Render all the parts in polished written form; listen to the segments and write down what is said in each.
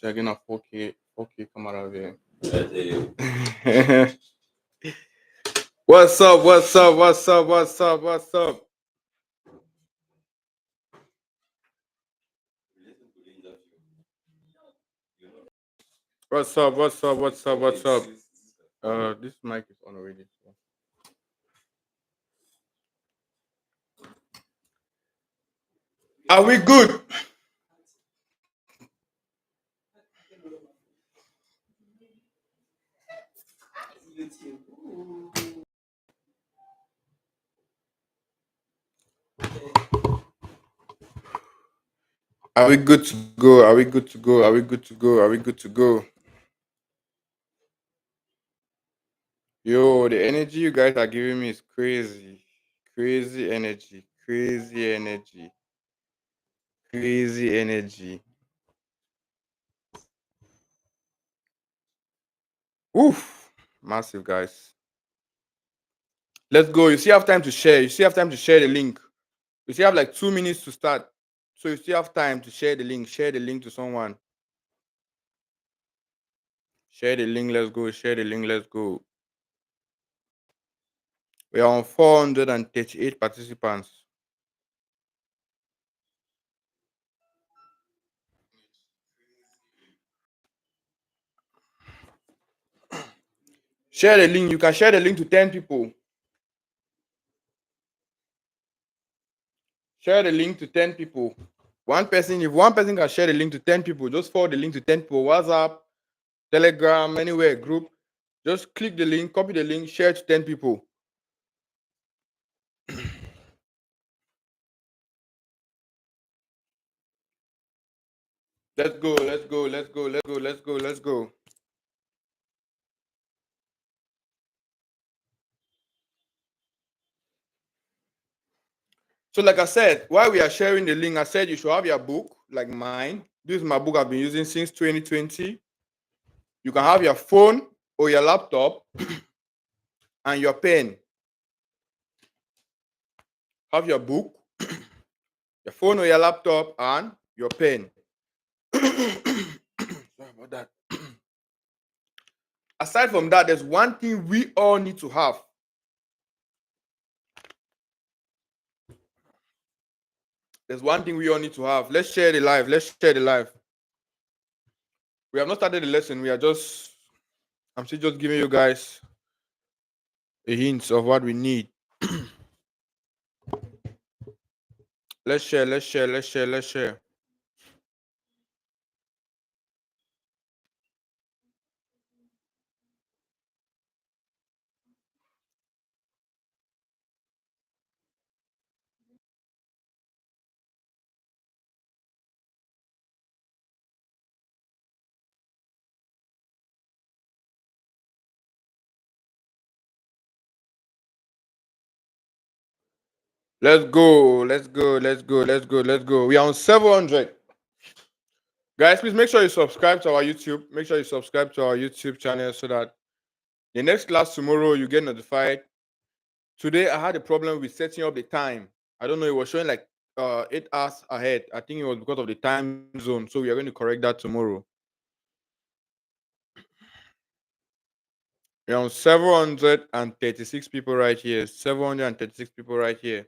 Checking a 4K camera here. What's up? What's up? What's up? What's up? What's up? What's up? What's up? What's up? What's up? This mic is on already. So. Are we good? Are we good to go? Are we good to go? Are we good to go? Are we good to go? Yo, the energy you guys are giving me is crazy. Crazy energy. Crazy energy. Crazy energy. Oof. Massive, guys. Let's go. You still have time to share. You still have time to share the link. You still have like 2 minutes to start. So you still have time to share the link. Share the link to someone. Share the link. Let's go. Share the link. Let's go. We are on 438 participants. Share the link. You can share the link to 10 people. Share the link to 10 people. If one person can share the link to 10 people, just forward the link to 10 people. WhatsApp, Telegram, anywhere, group. Just click the link, copy the link, share it to 10 people. Let's go, let's go, let's go, let's go, let's go, let's go. So like I said, while we are sharing the link, I said you should have your book, like mine. This is my book I've been using since 2020. You can have your phone or your laptop and your pen. Have your book, your phone or your laptop, and your pen. Sorry about that. Aside from that, there's one thing we all need to have. There's one thing we all need to have. Let's share the live. Let's share the live. We have not started the lesson. I'm still just giving you guys a hint of what we need. Let's share, let's share, let's share, let's share. Let's go, let's go, let's go, let's go, let's go. We are on 700. Guys, please make sure you subscribe to our YouTube. Make sure you subscribe to our YouTube channel so that the next class tomorrow you get notified. Today I had a problem with setting up the time. I don't know, it was showing like 8 hours ahead. I think it was because of the time zone. So we are going to correct that tomorrow. We're on 736 people right here. 736 people right here.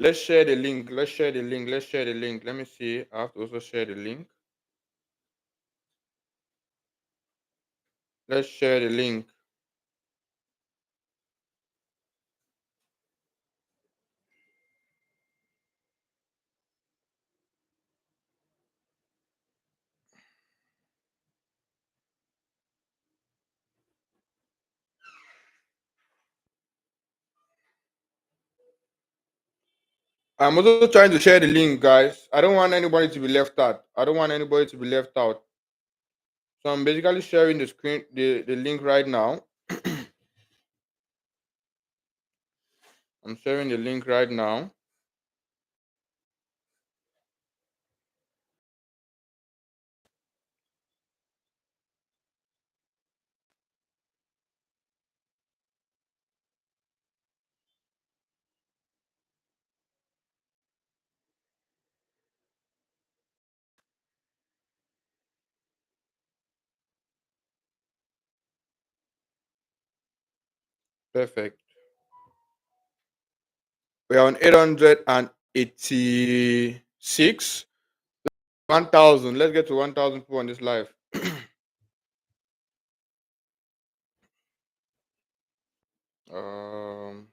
Let's share the link. Let's share the link. Let's share the link. Let me see. I have to also share the link. Let's share the link. I'm also trying to share the link, guys. I don't want anybody to be left out. I don't want anybody to be left out. So I'm basically sharing the screen, the link right now. I'm sharing the link right now. Perfect. We are on 886. 1,000. Let's get to 1,000 people on this live. um,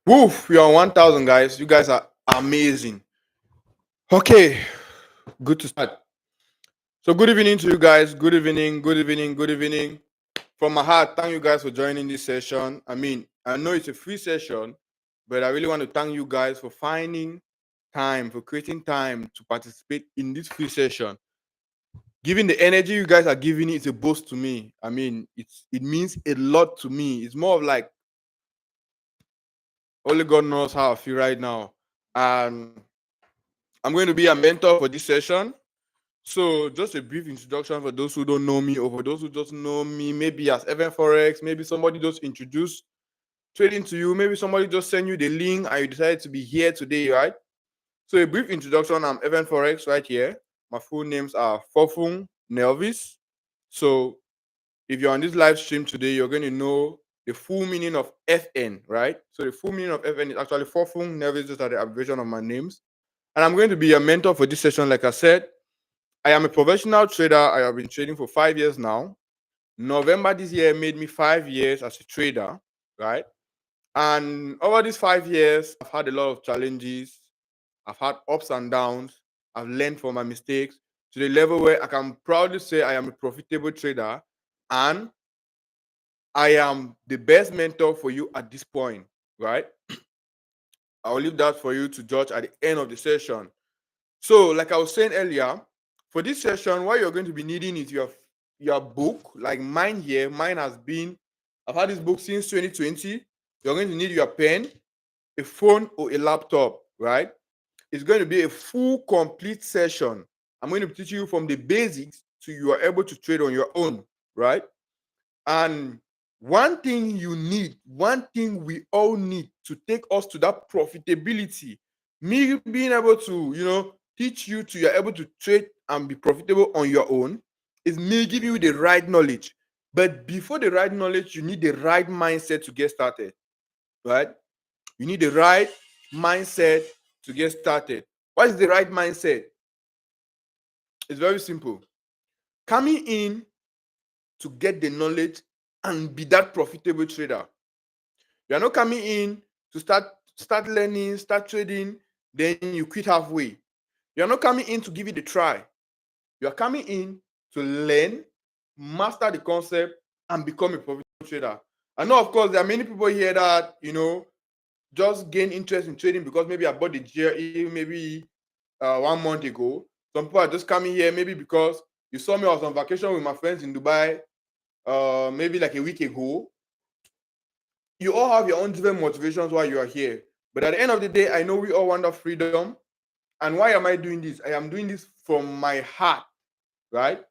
Woof, we are on 1,000, guys. You guys are amazing. Okay, good to start. So, good evening to you guys. Good evening, good evening, good evening. From my heart, thank you guys for joining this session. I mean, I know it's a free session, but I really want to thank you guys for finding time, for creating time to participate in this free session. Giving the energy you guys are giving is a boost to me. I mean, it means a lot to me. It's more of like only God knows how I feel right now. And I'm going to be a mentor for this session. So just a brief introduction for those who don't know me, or for those who just know me, maybe as FN-FOREX, maybe somebody just introduced trading to you, maybe somebody just sent you the link and you decided to be here today, right? So a brief introduction, I'm FN-FOREX right here. My full names are Fofung Nelvis. So if you're on this live stream today, you're going to know the full meaning of FN, right? So the full meaning of FN is actually Fofung Nelvis. Those are the abbreviation of my names. And I'm going to be a mentor for this session. Like I said, I am a professional trader. I have been trading for 5 years now. November this year made me 5 years as a trader, right? And over these 5 years, I've had a lot of challenges. I've had ups and downs. I've learned from my mistakes to the level where I can proudly say I am a profitable trader, and I am the best mentor for you at this point, right? I'll leave that for you to judge at the end of the session. So, like I was saying earlier, for this session, what you're going to be needing is your book. Like mine here, mine has been, I've had this book since 2020. You're going to need your pen, a phone, or a laptop, right? It's going to be a full, complete session. I'm going to teach you from the basics to you are able to trade on your own, right? And one thing you need, one thing we all need to take us to that profitability, me being able to, teach you to you're able to trade and be profitable on your own, is me giving you the right knowledge. But before the right knowledge, you need the right mindset to get started, right? You need the right mindset to get started. What is the right mindset? It's very simple. Coming in to get the knowledge and be that profitable trader. You are not coming in to start learning, start trading, then you quit halfway. You are not coming in to give it a try. You are coming in to learn, master the concept, and become a profitable trader. I know, of course, there are many people here that just gain interest in trading because maybe I bought the GRE maybe 1 month ago. Some people are just coming here maybe because you saw me, I was on vacation with my friends in Dubai maybe like a week ago. You all have your own different motivations why you are here. But at the end of the day, I know we all want that freedom. And why am I doing this? I am doing this from my heart, right?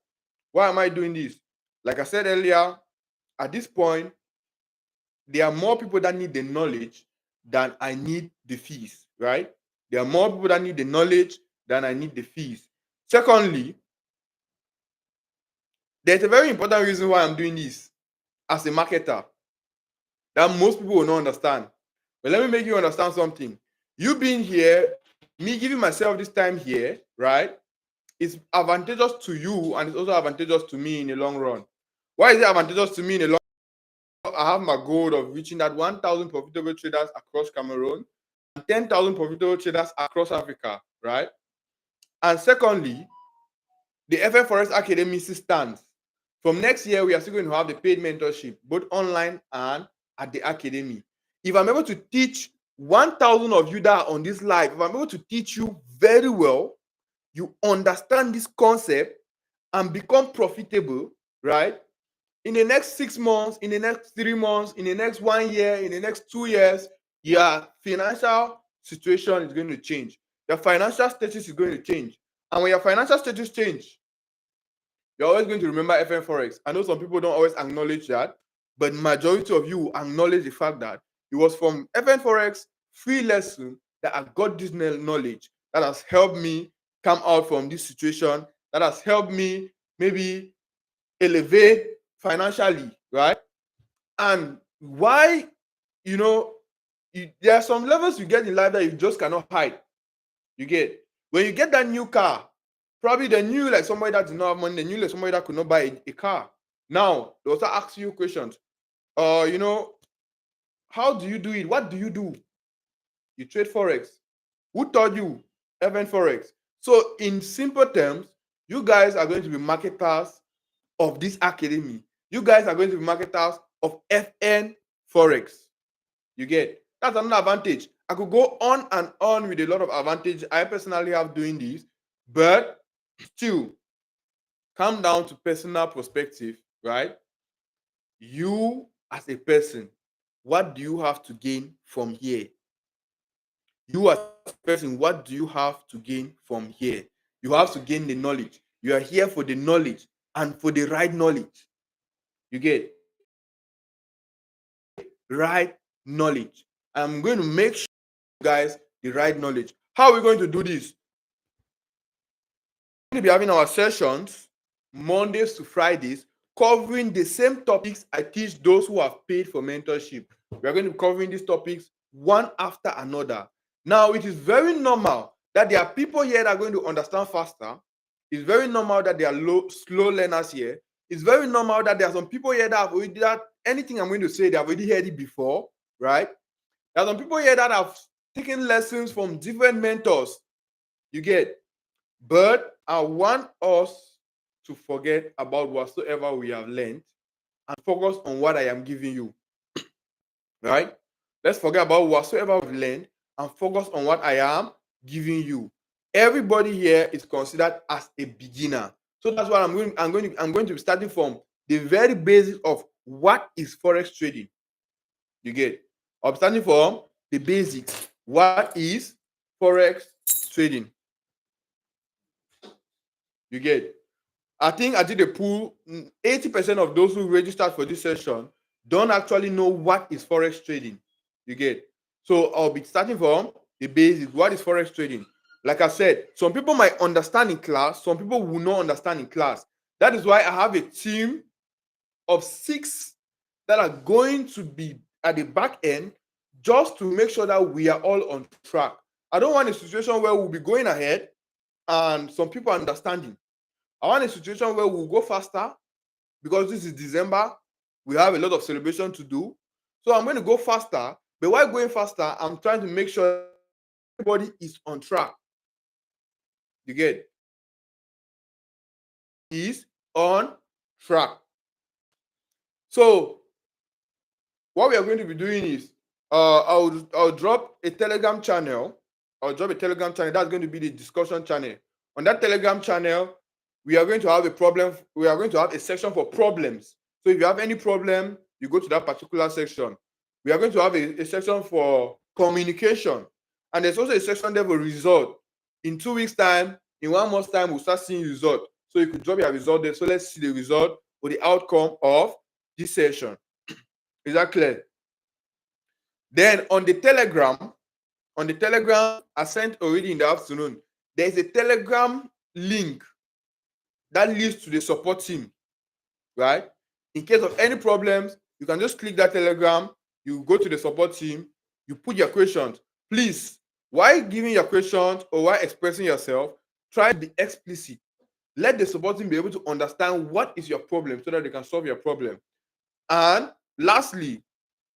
Why am I doing this? Like I said earlier, at this point, there are more people that need the knowledge than I need the fees, right? There are more people that need the knowledge than I need the fees. Secondly, there's a very important reason why I'm doing this as a marketer that most people will not understand. But let me make you understand something. You being here, me giving myself this time here, right, is advantageous to you, and it's also advantageous to me in the long run. Why is it advantageous to me in the long run? I have my goal of reaching that 1,000 profitable traders across Cameroon and 10,000 profitable traders across Africa, right? And secondly, the FN-FOREX Academy stands. From next year, we are still going to have the paid mentorship, both online and at the academy. If I'm able to teach 1,000 of you that are on this live, if I'm able to teach you very well, you understand this concept and become profitable, right? In the next 6 months, in the next 3 months, in the next 1 year, in the next 2 years, your financial situation is going to change. Your financial status is going to change. And when your financial status change, you're always going to remember FN-FOREX. I know some people don't always acknowledge that, but majority of you acknowledge the fact that It was from FN-FOREX free lesson that I got this knowledge that has helped me come out from this situation, that has helped me maybe elevate financially, right? And why, there are some levels you get in life that you just cannot hide. You get, when you get that new car, probably they knew like somebody that did not have money, they knew like somebody that could not buy a car. Now they also ask you questions. How do you do it? What do you do? You trade Forex. Who taught you? FN-FOREX. So in simple terms, you guys are going to be marketers of this academy. You guys are going to be marketers of FN-FOREX. You get, that's another advantage. I could go on and on with a lot of advantage I personally have doing this, but still come down to personal perspective, right? You as a person, what do you have to gain from here? You as a person, what do you have to gain from here? You have to gain the knowledge. You are here for the knowledge and for the right knowledge. You get, right knowledge. I'm going to make sure you guys the right knowledge. How are we going to do this? We're going to be having our sessions Mondays to Fridays, covering the same topics I teach those who have paid for mentorship. We are going to be covering these topics one after another. Now, it is very normal that there are people here that are going to understand faster. It's very normal that there are slow learners here. It's very normal that there are some people here that have already, that anything I'm going to say, they have already heard it before, right? There are some people here that have taken lessons from different mentors. You get, but I want us to forget about whatsoever we have learned and focus on what I am giving you, right? Let's forget about whatsoever we've learned and focus on what I am giving you. Everybody here is considered as a beginner. So that's why I'm going to be starting from the very basics of what is Forex trading. You get, I'm starting from the basics. What is Forex trading? You get, I think I did a poll. 80% of those who registered for this session don't actually know what is Forex trading. You get, so I'll be starting from the basics. What is Forex trading? Like I said, some people might understand in class, some people will not understand in class. That is why I have a team of 6 that are going to be at the back end just to make sure that we are all on track. I don't want a situation where we'll be going ahead and some people are understanding. I want a situation where we'll go faster because this is December. We have a lot of celebration to do. So I'm going to go faster. But while going faster, I'm trying to make sure everybody is on track. You get, is on track. So what we are going to be doing is I'll drop a Telegram channel. That's going to be the discussion channel. On that Telegram channel, we are going to have a problem. We are going to have a section for problems. So if you have any problem, you go to that particular section. We are going to have a section for communication. And there's also a section there for result. In 2 weeks' time, in 1 month's time, we'll start seeing result. So you could drop your result there. So let's see the result or the outcome of this session. Is that clear? Then on the Telegram, I sent already in the afternoon, there's a Telegram link that leads to the support team, right? In case of any problems, you can just click that Telegram, you go to the support team, you put your questions. Please, while giving your questions or while expressing yourself, try to be explicit. Let the support team be able to understand what is your problem so that they can solve your problem. And lastly,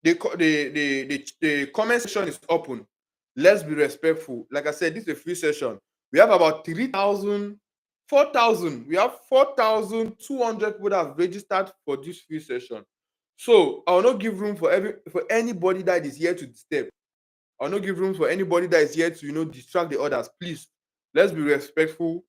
the comment section is open. Let's be respectful. Like I said, this is a free session. We have about 4,000. We have 4,200 people that have registered for this free session. So I will not give room for anybody that is here to disturb. I will not give room for anybody that is here to distract the others. Please, let's be respectful.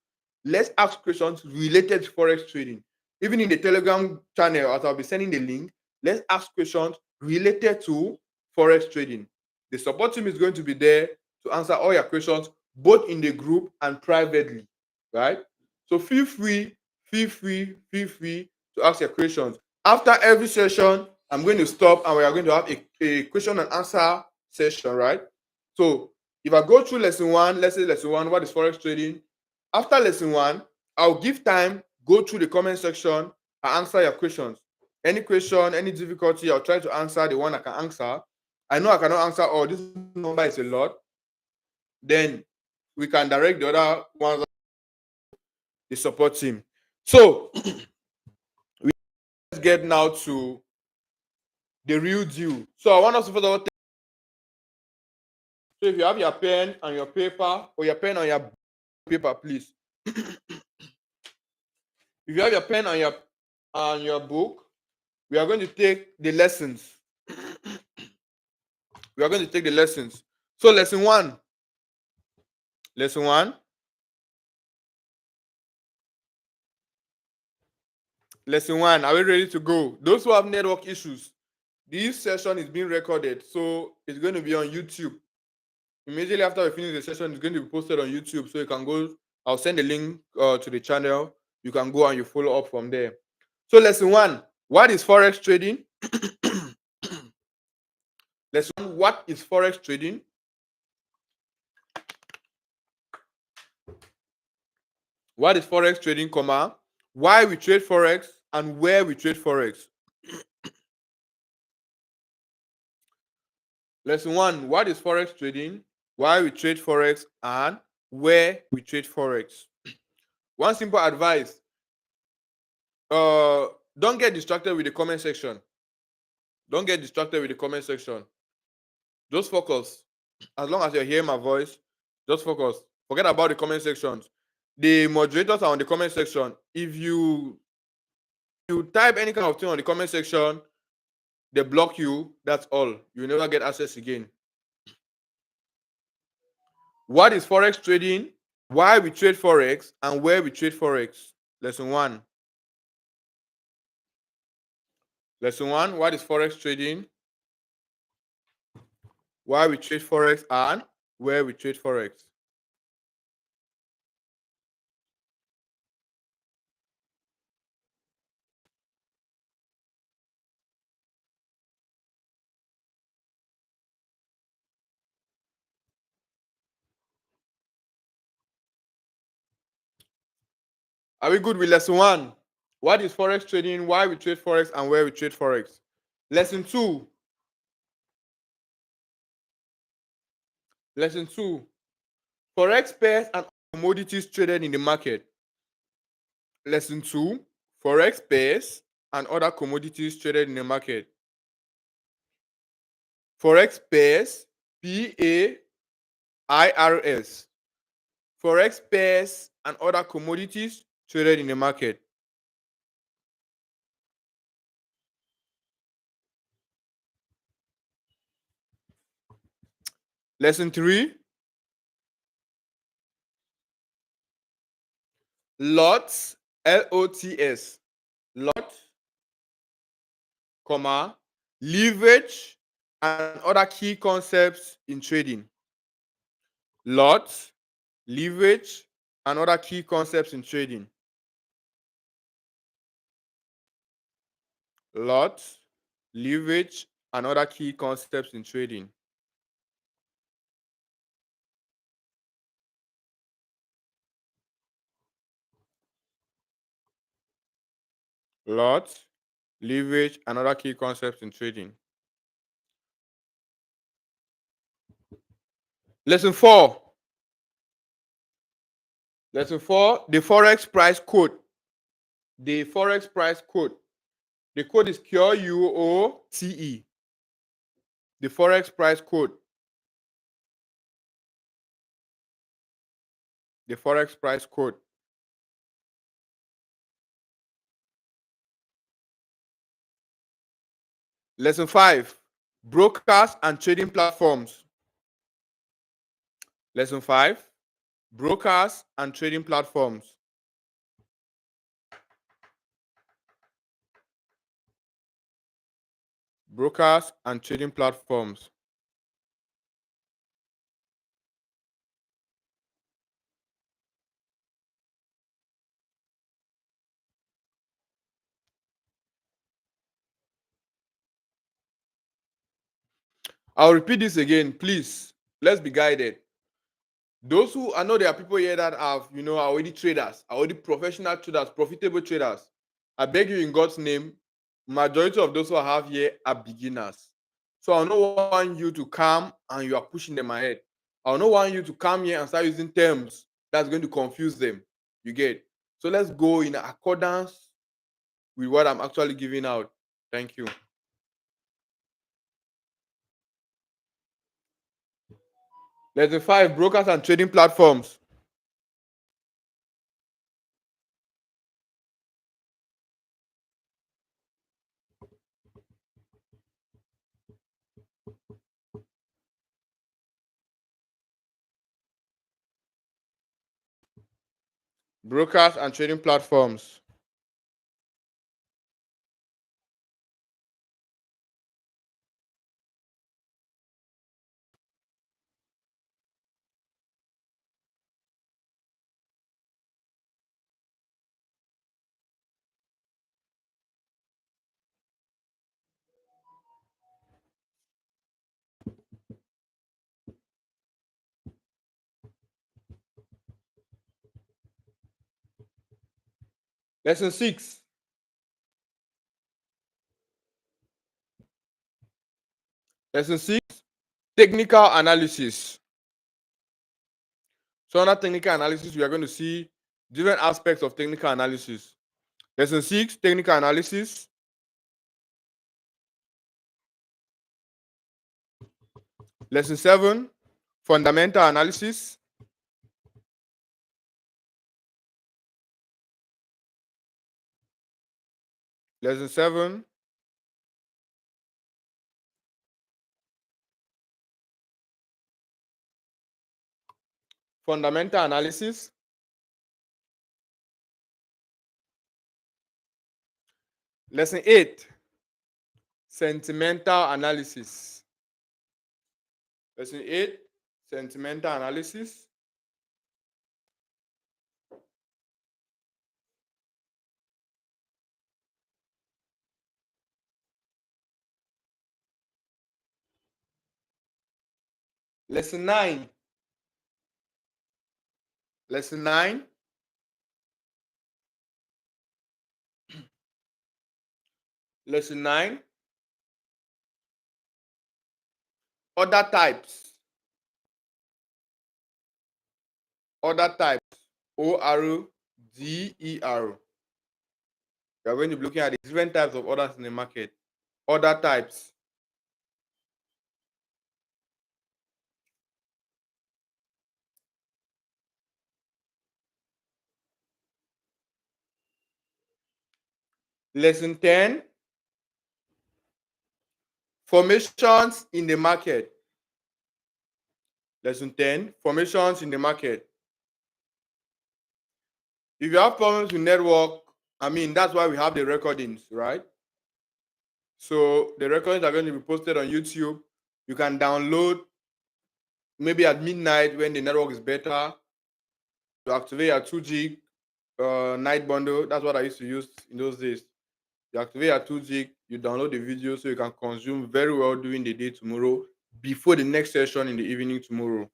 Let's ask questions related to Forex trading. Even in the Telegram channel, as I'll be sending the link, let's ask questions related to Forex trading. The support team is going to be there to answer all your questions, both in the group and privately, right? So feel free to ask your questions. After every session, I'm going to stop and we are going to have a question and answer session, right? So if I go through lesson one, let's say lesson one, what is Forex trading? After lesson one, I'll give time, go through the comment section and answer your questions. Any question, any difficulty, I'll try to answer the one I can answer. I know I cannot answer all. This number is a lot. Then we can direct the other ones, the support team. So let's get now to the real deal. So I want us to first of all, so if you have your pen and your paper, or your pen and your paper, please. If you have your pen and your book, we are going to take the lessons. We are going to take the lessons. So lesson one. Lesson one. Lesson one. Are we ready to go? Those who have network issues, this session is being recorded, so it's going to be on YouTube. Immediately after we finish the session, it's going to be posted on YouTube, so you can go. I'll send a link to the channel. You can go and you follow up from there. So lesson one, what is Forex trading? Lesson one, what is Forex trading? What is Forex trading, comma, why we trade Forex and where we trade Forex. Lesson one, what is Forex trading? Why we trade Forex and where we trade Forex. One simple advice, don't get distracted with the comment section. Don't get distracted with the comment section. Just focus. As long as you're hearing my voice, just focus. Forget about the comment sections. The moderators are on the comment section. If you type any kind of thing on the comment section, they block you. That's all. You never get access again. What is Forex trading? Why we trade Forex and where we trade Forex. Lesson one. Lesson one, what is Forex trading? Why we trade Forex and where we trade Forex. Are we good with lesson one? What is Forex trading? Why we trade Forex and where we trade Forex. Lesson two. Lesson two. Forex pairs and commodities traded in the market. Lesson two. Forex pairs and other commodities traded in the market. Forex pairs, P-A-I-R-S. Forex pairs and other commodities traded in the market. Lesson three. Lots, L-O-T-S. Lot, comma, leverage and other key concepts in trading. Lot, leverage and other key concepts in trading. Lot, leverage and other key concepts in trading. Lot, leverage and other key concepts in trading. Lesson four. Lesson four, the Forex price code. The Forex price code. The code is QUOTE. The Forex price code. The Forex price code. Lesson five, brokers and trading platforms. Lesson five, brokers and trading platforms. Brokers and trading platforms. I'll repeat this again, please. Let's be guided. Those who, I know there are people here that have, are already traders, are already professional traders, profitable traders. I beg you in God's name, majority of those who I have here are beginners. So I don't want you to come and you are pushing them ahead. I don't want you to come here and start using terms that's going to confuse them. You get? So let's go in accordance with what I'm actually giving out. Thank you. Lesson 5, brokers and trading platforms. Brokers and trading platforms. Lesson 6. Lesson 6, technical analysis. So under technical analysis, we are going to see different aspects of technical analysis. Lesson 6, technical analysis. Lesson 7, fundamental analysis. Lesson 7, fundamental analysis. Lesson 8, sentimental analysis. Lesson 8, sentimental analysis. Lesson 9. Lesson 9. Lesson 9. Other types. Other types. ORDER. We are going to be looking at the different types of orders in the market. Other types. Lesson 10, formations in the market. Lesson 10, formations in the market. If you have problems with network, that's why we have the recordings, right? So the recordings are going to be posted on YouTube. You can download maybe at midnight when the network is better. To activate your 2 gig night bundle. That's what I used to use in those days. You activate your 2 gig, you download the video so you can consume very well during the day tomorrow before the next session in the evening tomorrow.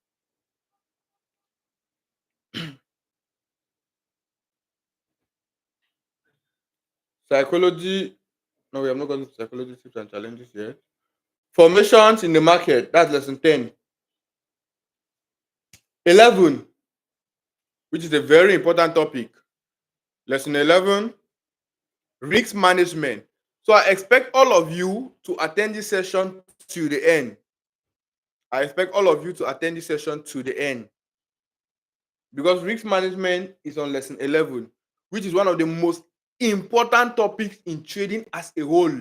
Psychology. No, we have not gone to psychology tips and challenges yet. Formations in the market. That's lesson 10. 11, which is a very important topic. Lesson 11, risk management. So I expect all of you to attend this session to the end. I expect all of you to attend this session to the end. Because risk management is on lesson 11, which is one of the most important topics in trading as a whole.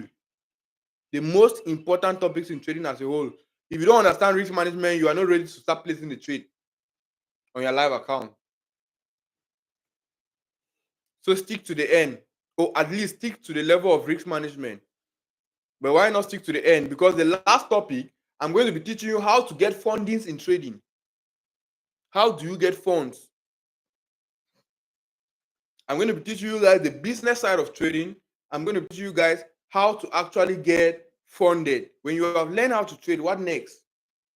The most important topics in trading as a whole. If you don't understand risk management, you are not ready to start placing the trade on your live account. So stick to the end, or at least stick to the level of risk management. But why not stick to the end? Because the last topic, I'm going to be teaching you how to get fundings in trading. How do you get funds? I'm going to be teaching you guys the business side of trading. I'm going to teach you guys how to actually get funded. When you have learned how to trade, what next?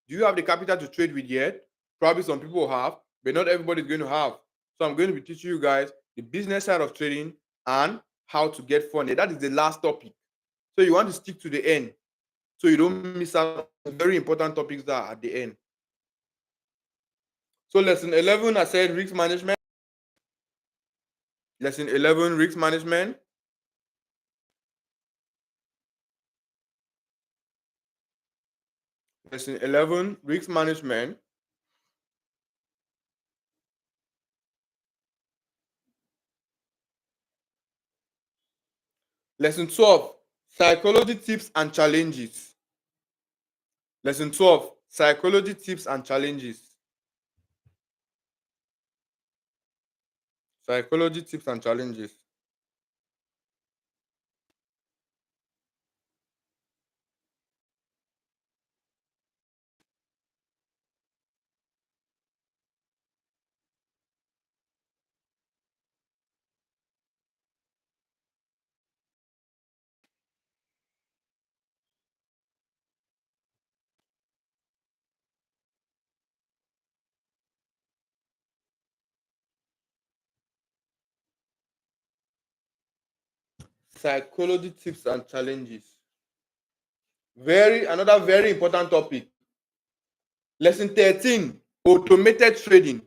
Do you have the capital to trade with yet? Probably some people have, but not everybody is going to have. So I'm going to be teaching you guys the business side of trading and how to get funded. That is the last topic. So you want to stick to the end so you don't miss out on very important topics that are at the end. So lesson 11, I said risk management. Lesson 11, risk management. Lesson 11, risk management. Lesson 12, psychology tips and challenges. Lesson 12, psychology tips and challenges. Psychology tips and challenges. Psychology tips and challenges. Another very important topic. Lesson 13, automated trading.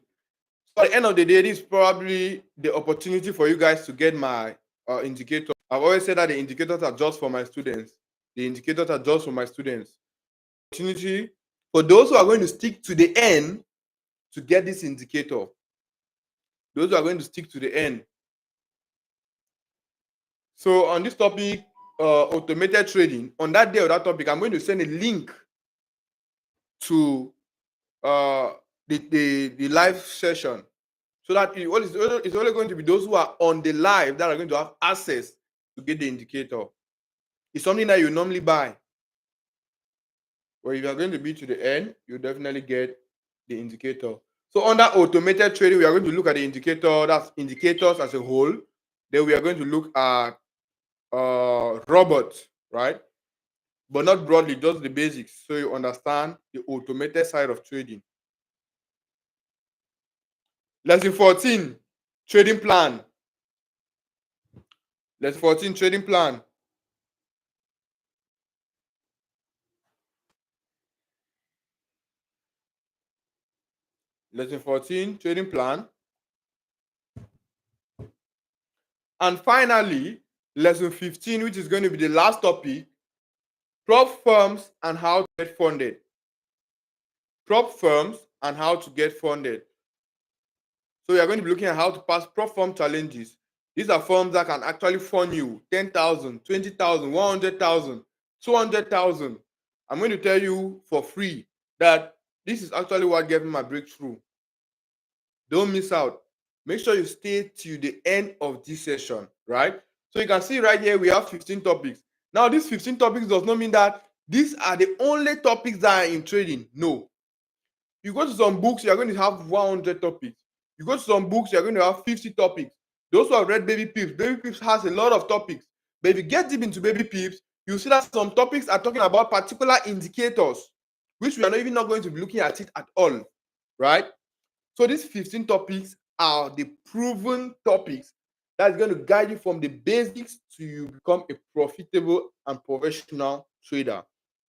So at the end of the day, this is probably the opportunity for you guys to get my indicator. I've always said that the indicators are just for my students. The indicators are just for my students. Opportunity for those who are going to stick to the end to get this indicator. Those who are going to stick to the end. So on this topic, automated trading, on that day of that topic, I'm going to send a link to the live session, so that it's only going to be those who are on the live that are going to have access to get the indicator. It's something that you normally buy. But if you are going to be to the end, you definitely get the indicator. So under automated trading, we are going to look at the indicator, that's indicators as a whole. Then we are going to look at robots, right? But not broadly, just the basics, so you understand the automated side of trading. Lesson 14, trading plan. Lesson 14, trading plan. Lesson 14, trading plan. And finally, lesson 15, which is going to be the last topic, prop firms and how to get funded. Prop firms and how to get funded. So we are going to be looking at how to pass prop firm challenges. These are firms that can actually fund you 10,000, 20,000, 100,000, 200,000. I'm going to tell you for free that this is actually what gave me my breakthrough. Don't miss out. Make sure you stay till the end of this session, right? So you can see right here, we have 15 topics. Now, these 15 topics does not mean that these are the only topics that are in trading. No. You go to some books, you're going to have 100 topics. You go to some books, you're going to have 50 topics. Those who have read Baby Pips has a lot of topics. But if you get deep into Baby Pips, you see that some topics are talking about particular indicators, which we are not even not going to be looking at it at all, right? So these 15 topics are the proven topics that's going to guide you from the basics to you become a profitable and professional trader.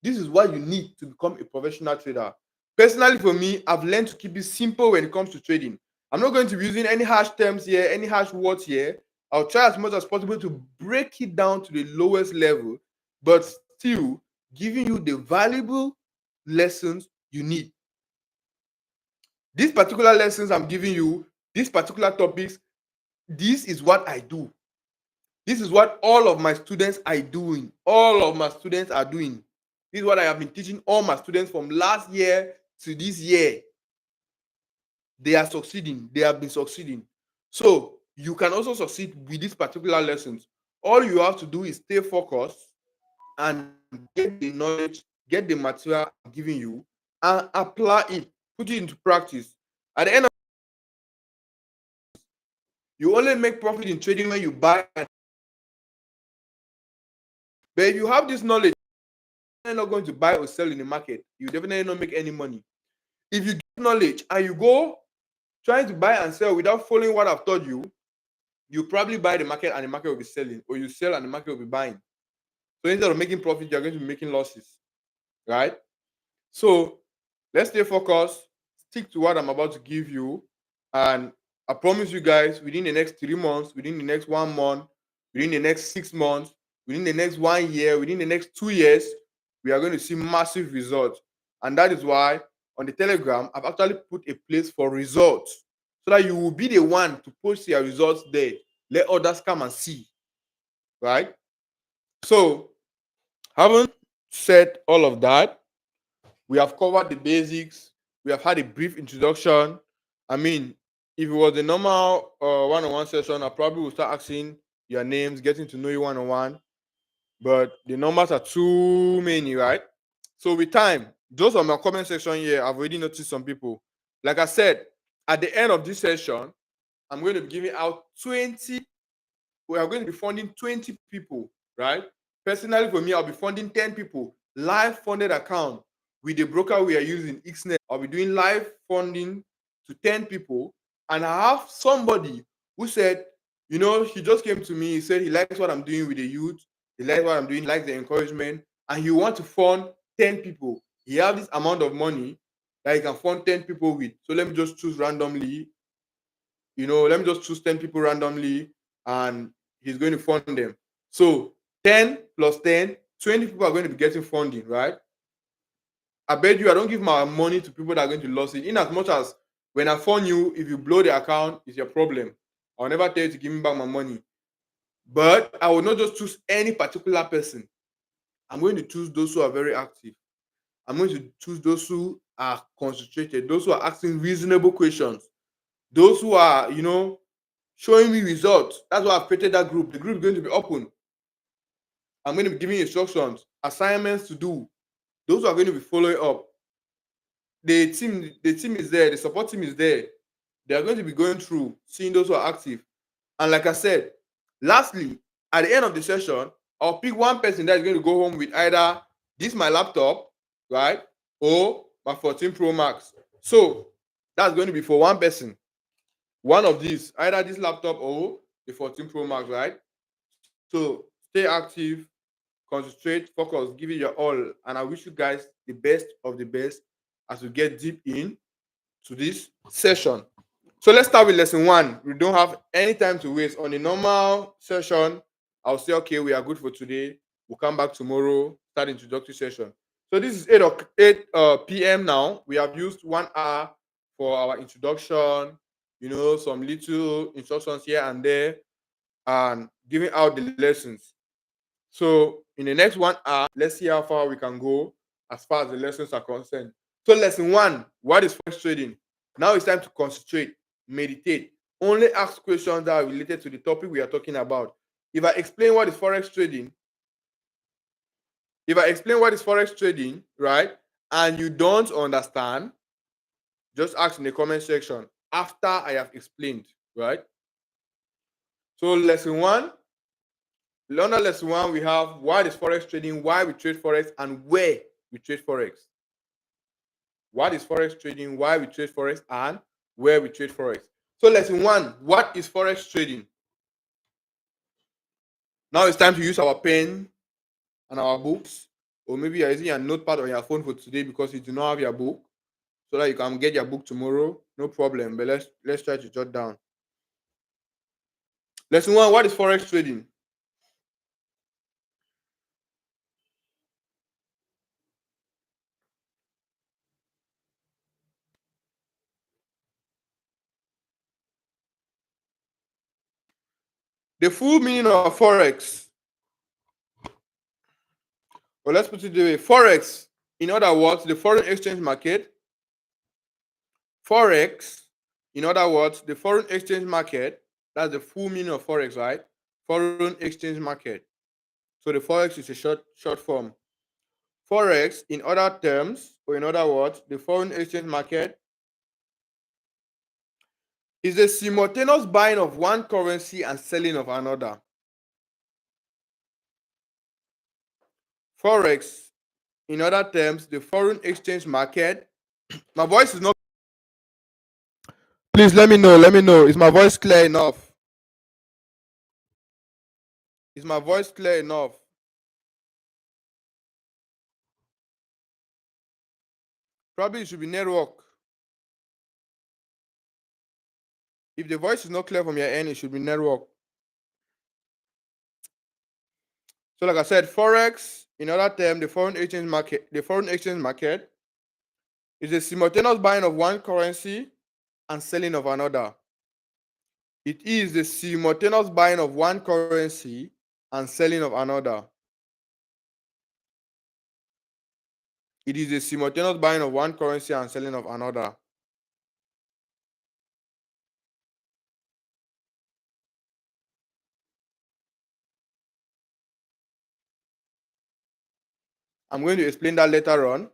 This is what you need to become a professional trader. Personally, for me, I've learned to keep it simple when it comes to trading. I'm not going to be using any harsh terms here, any harsh words here. I'll try as much as possible to break it down to the lowest level, but still giving you the valuable lessons you need. These particular lessons I'm giving you, these particular topics, this is what I do. This is what all of my students are doing. All of my students are doing. This is what I have been teaching all my students from last year to this year. They are succeeding. They have been succeeding. So you can also succeed with these particular lessons. All you have to do is stay focused and get the knowledge, get the material I'm giving you, and apply it, put it into practice. At the end of you only make profit in trading when you buy. But if you have this knowledge, not going to buy or sell in the market. You definitely not make any money. If you get knowledge and you go trying to buy and sell without following what I've taught you, you probably buy the market and the market will be selling, or you sell and the market will be buying. So instead of making profit, you're going to be making losses, right? So let's stay focused, stick to what I'm about to give you, and I promise you guys, within the next 3 months, within the next 1 month, within the next 6 months, within the next 1 year, within the next 2 years, we are going to see massive results. And that is why on the Telegram, I've actually put a place for results so that you will be the one to post your results there. Let others come and see, right? So, having said all of that, we have covered the basics. We have had a brief introduction. I mean, if it was a normal one-on-one session, I probably would start asking your names, getting to know you one-on-one. But the numbers are too many, right? So with time, those on my comment section here, I've already noticed some people. Like I said, at the end of this session, I'm going to be giving out 20. We are going to be funding 20 people, right? Personally, for me, I'll be funding 10 people, live funded account with the broker we are using, XNet. I'll be doing live funding to 10 people. And I have somebody who said, he just came to me. He said he likes what I'm doing with the youth. He likes what I'm doing. He likes the encouragement. And he wants to fund 10 people. He has this amount of money that he can fund 10 people with. So let me just choose randomly. Let me just choose 10 people randomly, and he's going to fund them. So 10 plus 10, 20 people are going to be getting funding, right? I bet you I don't give my money to people that are going to lose it. In as much as when I fund you, if you blow the account, it's your problem. I'll never tell you to give me back my money. But I will not just choose any particular person. I'm going to choose those who are very active. I'm going to choose those who are concentrated, those who are asking reasonable questions, those who are, showing me results. That's why I've created that group. The group is going to be open. I'm going to be giving instructions, assignments to do. Those who are going to be following up. The team is there. The support team is there. They are going to be going through, seeing those who are active. And like I said, lastly, at the end of the session, I'll pick one person that is going to go home with either this my laptop, right, or my 14 Pro Max. So that's going to be for one person. One of these, either this laptop or the 14 Pro Max, right? So stay active, concentrate, focus, give it your all. And I wish you guys the best of the best as we get deep in to this session. So let's start with lesson 1. We don't have any time to waste. On a normal session, I'll say, okay, we are good for today. We'll come back tomorrow, start introductory session. So this is 8 p.m. now. We have used 1 hour for our introduction, some little instructions here and there, and giving out the lessons. So in the next 1 hour, let's see how far we can go as far as the lessons are concerned. So lesson 1, what is forex trading? Now it's time to concentrate, meditate, only ask questions that are related to the topic we are talking about. If I explain what is forex trading, right, and you don't understand, just ask in the comment section after I have explained, right? So lesson 1, under lesson 1, we have what is forex trading, why we trade forex, and where we trade forex. What is forex trading, why we trade forex, and where we trade forex. So lesson 1, what is forex trading? Now it's time to use our pen and our books, or maybe you're using your notepad on your phone for today because you do not have your book, so that you can get your book tomorrow. No problem, but let's try to jot down. Lesson 1, what is forex trading? The full meaning of forex. Well, let's put it this way. Forex, in other words, the foreign exchange market. Forex, in other words, the foreign exchange market. That's the full meaning of forex, right? Foreign exchange market. So the forex is a short form. Forex, in other terms, or in other words, the foreign exchange market is a simultaneous buying of one currency and selling of another. Forex, in other terms, the foreign exchange market. My voice is not. Please let me know. Let me know. Is my voice clear enough? Is my voice clear enough? Probably it should be network. If the voice is not clear from your end, it should be network. So, like I said, Forex, in other terms, the foreign exchange market is a simultaneous buying of one currency and selling of another. It is the simultaneous buying of one currency and selling of another. It is the simultaneous buying of one currency and selling of another. I'm going to explain that later on.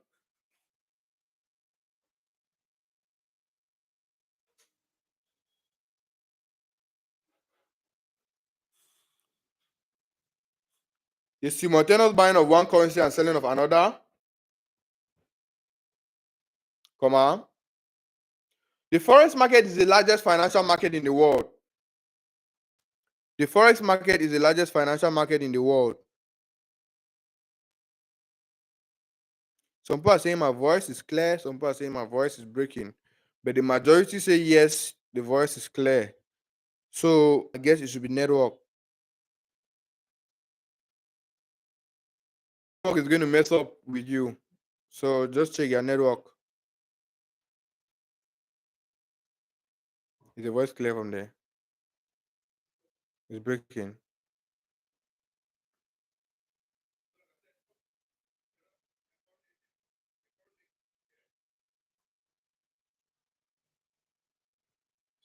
The simultaneous buying of one currency and selling of another, comma. The Forex market is the largest financial market in the world. The Forex market is the largest financial market in the world. Some people are saying my voice is clear. Some people are saying my voice is breaking. But the majority say yes, the voice is clear. So I guess it should be network. Network is going to mess up with you. So just check your network. Is the voice clear from there? It's breaking.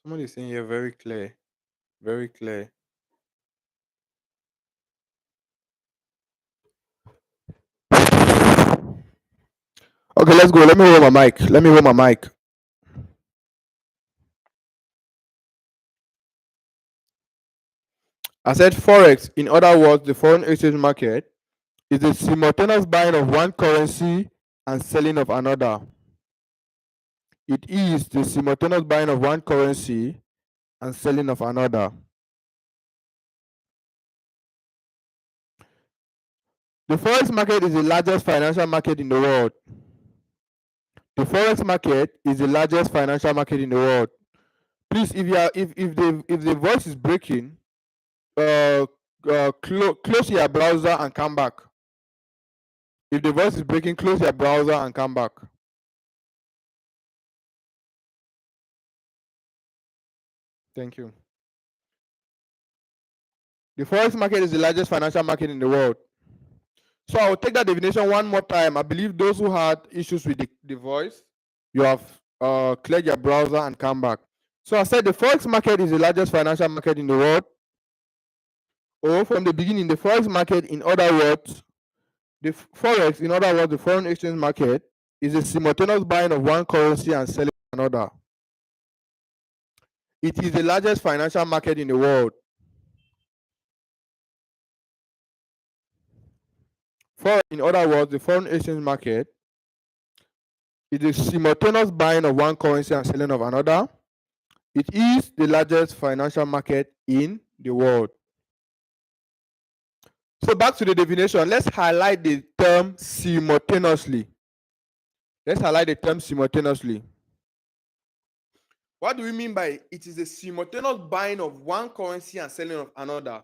Somebody is saying you're very clear. Very clear. Okay, let's go. Let me roll my mic. Let me roll my mic. I said Forex, in other words, the foreign exchange market, is the simultaneous buying of one currency and selling of another. It is the simultaneous buying of one currency and selling of another. The Forex market is the largest financial market in the world. The Forex market is the largest financial market in the world. Please, if the voice is breaking, close your browser and come back. If the voice is breaking, close your browser and come back. Thank you. The Forex market is the largest financial market in the world. So I will take that definition one more time. I believe those who had issues with the voice, you have cleared your browser and come back. So I said the Forex market is the largest financial market in the world. Or from the beginning, the Forex market, in other words, the Forex, in other words, the foreign exchange market, is a simultaneous buying of one currency and selling another. It is the largest financial market in the world. In other words, the foreign exchange market is a simultaneous buying of one currency and selling of another. It is the largest financial market in the world. So back to the definition, let's highlight the term simultaneously. Let's highlight the term simultaneously. What do we mean by it is a simultaneous buying of one currency and selling of another?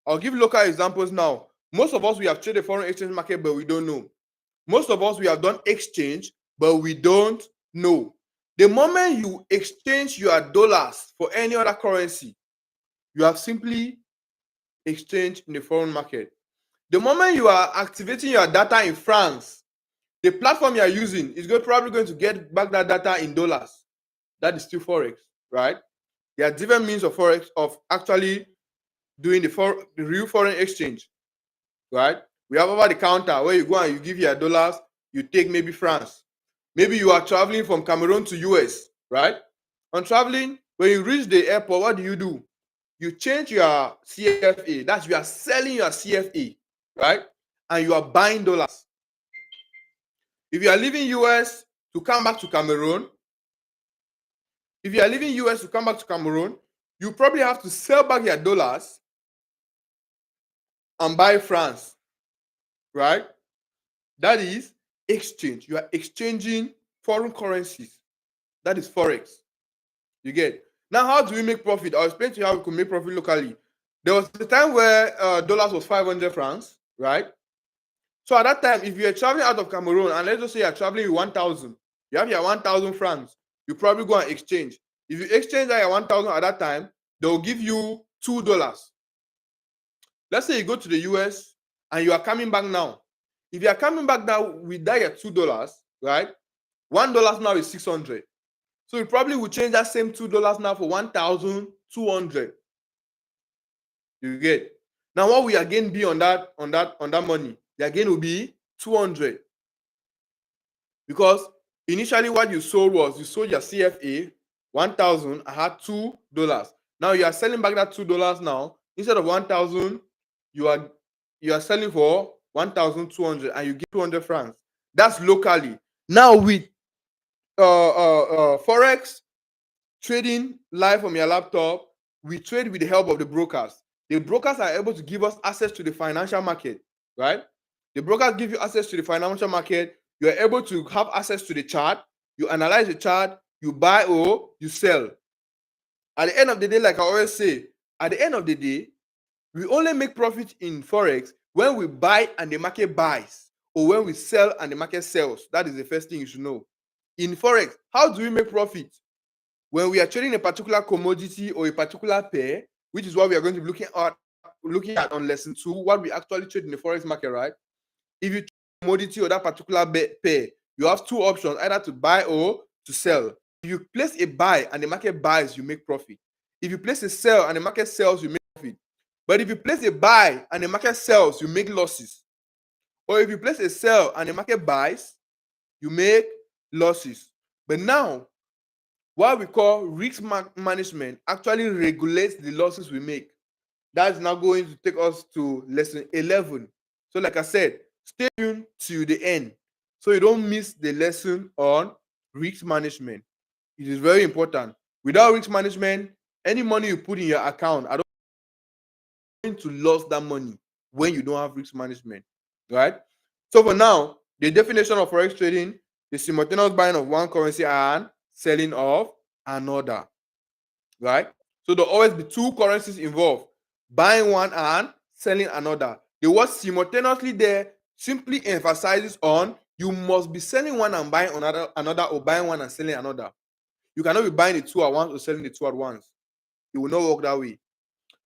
I'll give local examples now. Most of us, we have traded foreign exchange market, but we don't know. Most of us, we have done exchange, but we don't know. The moment you exchange your dollars for any other currency, you have simply exchanged in the foreign market. The moment you are activating your data in France, the platform you are using is probably going to get back that data in dollars. That is still Forex, right? There are different means of Forex, of actually doing the real foreign exchange, right? We have over the counter where you go and you give your dollars, you take maybe France. Maybe you are traveling from Cameroon to US, right? On traveling, when you reach the airport, what do? You change your CFA. That's you are selling your CFA, right? And you are buying dollars. If you are leaving US to come back to Cameroon, you probably have to sell back your dollars and buy France, right? That is exchange. You are exchanging foreign currencies. That is Forex. You get. Now, how do we make profit? I'll explain to you how we can make profit locally. There was a time where dollars was 500 francs, right? So at that time, if you're traveling out of Cameroon, and let's just say you're traveling with 1,000, you have your 1,000 francs, you probably go and exchange. If you exchange that your 1,000 at that time, they'll give you $2. Let's say you go to the US and you are coming back now. If you are coming back now with that your $2, right? $1 now is 600. So you probably will change that same $2 now for 1,200. You get. Now what we again be on that money? The again will be 200. Because initially what you sold was you sold your CFA 1,000 and had $2. Now you are selling back that $2 now. Instead of 1,000, you are selling for 1,200 and you get 200 francs. That's locally. Now with Forex trading live from your laptop, we trade with the help of the brokers. The brokers are able to give us access to the financial market, right? The brokers give you access to the financial market. You are able to have access to the chart. You analyze the chart, you buy or you sell. At the end of the day, like I always say, at the end of the day, we only make profit in Forex when we buy and the market buys, or when we sell and the market sells. That is the first thing you should know. In Forex, how do we make profit? When we are trading a particular commodity or a particular pair, which is what we are going to be looking at on lesson 2, what we actually trade in the Forex market, right? If you trade a commodity or that particular pair, you have two options, either to buy or to sell. If you place a buy and the market buys, you make profit. If you place a sell and the market sells, you make profit. But if you place a buy and the market sells, you make losses. Or if you place a sell and the market buys, you make losses. But now, what we call risk management actually regulates the losses we make. That's now going to take us to lesson 11. So like I said, stay tuned to the end so you don't miss the lesson on risk management. It is very important. Without risk management, any money you put in your account, I don't going to lose that money when you don't have risk management, right? So for now, the definition of Forex trading is simultaneous buying of one currency and selling of another, right? So there'll always be two currencies involved, buying one and selling another. The word simultaneously there simply emphasizes on you must be selling one and buying another, or buying one and selling another. You cannot be buying the two at once or selling the two at once. It will not work that way.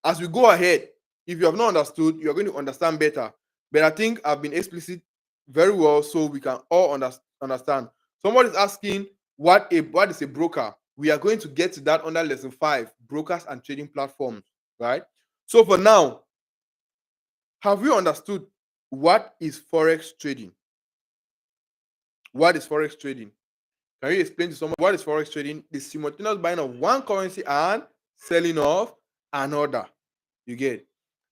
As we go ahead, if you have not understood, you're going to understand better. But I think I've been explicit very well so we can all understand. Somebody is asking what is a broker. We are going to get to that under lesson 5, brokers and trading platforms, right? So for now, have you understood what is Forex trading? What is Forex trading? Can you explain to someone what is Forex trading? The simultaneous buying of one currency and selling of another. You get.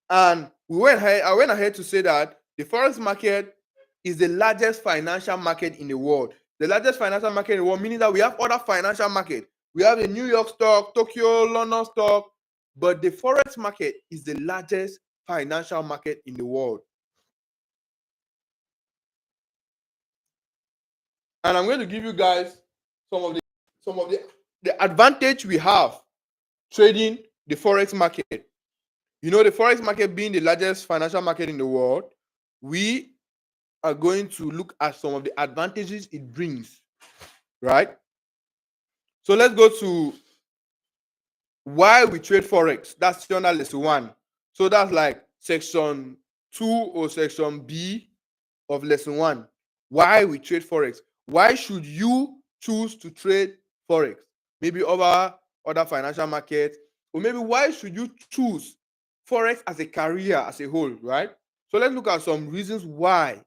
And I went ahead to say that the Forex market is the largest financial market in the world. The largest financial market in the world, meaning that we have other financial markets. We have the New York stock, Tokyo, London stock, but the Forex market is the largest financial market in the world. And I'm going to give you guys some of the advantage we have trading the Forex market. You know, the Forex market being the largest financial market in the world, we are going to look at some of the advantages it brings, right? So let's go to why we trade Forex. That's under lesson 1. So that's like section 2 or section B of lesson 1. Why we trade Forex. Why should you choose to trade Forex? Maybe over other financial markets, or maybe why should you choose Forex as a career as a whole, right? So let's look at some reasons why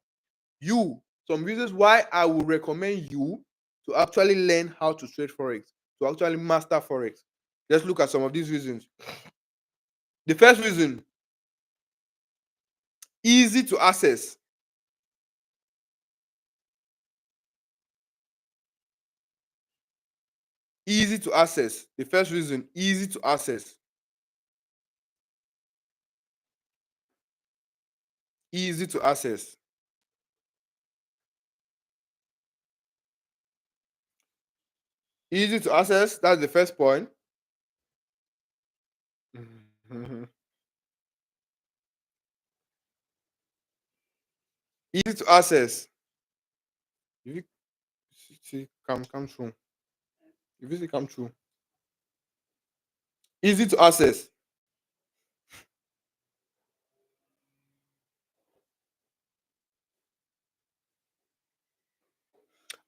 I would recommend you to actually learn how to trade Forex, to actually master Forex. Let's look at some of these reasons. The first reason, easy to access. Easy to access. The first reason, easy to access. Easy to access. Easy to access. That's the first point. Easy to access. If you see, come true. If you see, come true. Easy to access.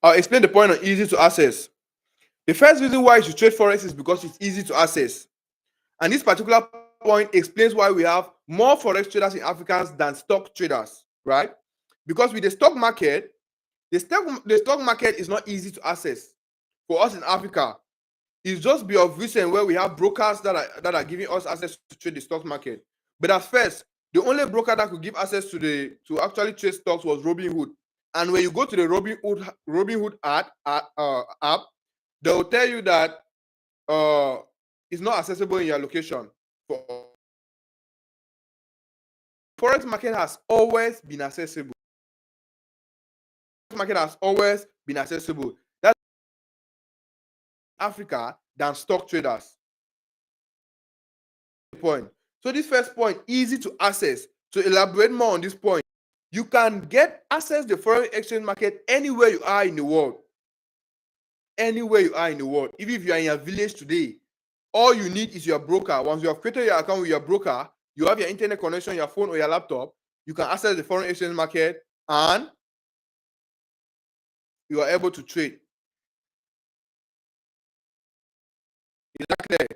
I'll explain the point on easy to access. The first reason why you should trade Forex is because it's easy to access. And this particular point explains why we have more Forex traders in Africa than stock traders, right? Because with the stock market, the stock market is not easy to access for us in Africa. It's just be of recent where we have brokers that are giving us access to trade the stock market. But at first, the only broker that could give access to actually trade stocks was Robinhood. And when you go to the Robinhood app, they'll tell you that it's not accessible in your location. Forex market has always been accessible. Market has always been accessible. That's Africa than stock traders. Point. So this first point, easy to access. To elaborate more on this point, you can get access to the foreign exchange market anywhere you are in the world. Anywhere you are in the world. Even if you are in your village today, all you need is your broker. Once you have created your account with your broker, you have your internet connection, your phone or your laptop, you can access the foreign exchange market and you are able to trade. Is that clear?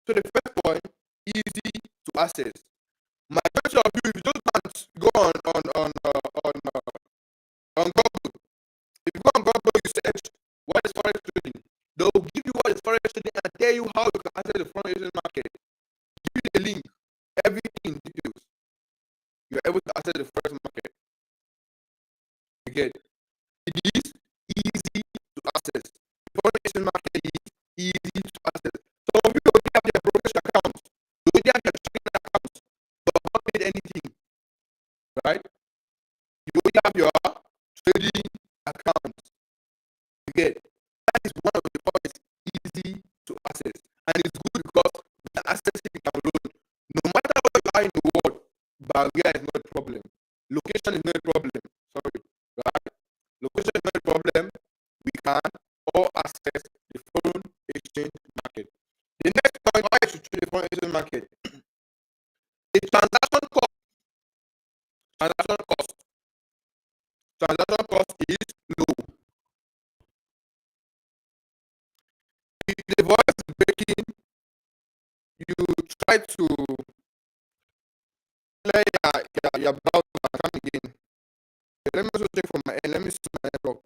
So the first point, easy to access. My question of you, if you just go on Google, if you go on Google, you search what is forex trading. They'll give you what is forex trading and tell you how you can access the foreign exchange market. Give you the link, everything in details. You're able to access the forex market. Again, it is easy to access. The foreign exchange market is easy to access. Some of you don't have their brokerage accounts. You don't have their trading accounts. You have not paid anything. Right? You don't have your trading accounts. Again, that is one of the points easy to access. And it's good because we are accessing Cameroon. No matter where you are in the world, barrier is not a problem. Location is not a problem. Sorry. Right? Location is not a problem. We can all access the foreign exchange market. The next point, why you should trade the foreign exchange market. The transaction cost. Transaction cost is low. If the voice is breaking, you try to clear your browser and come again. Okay, let me also check from my end. Let me see my network.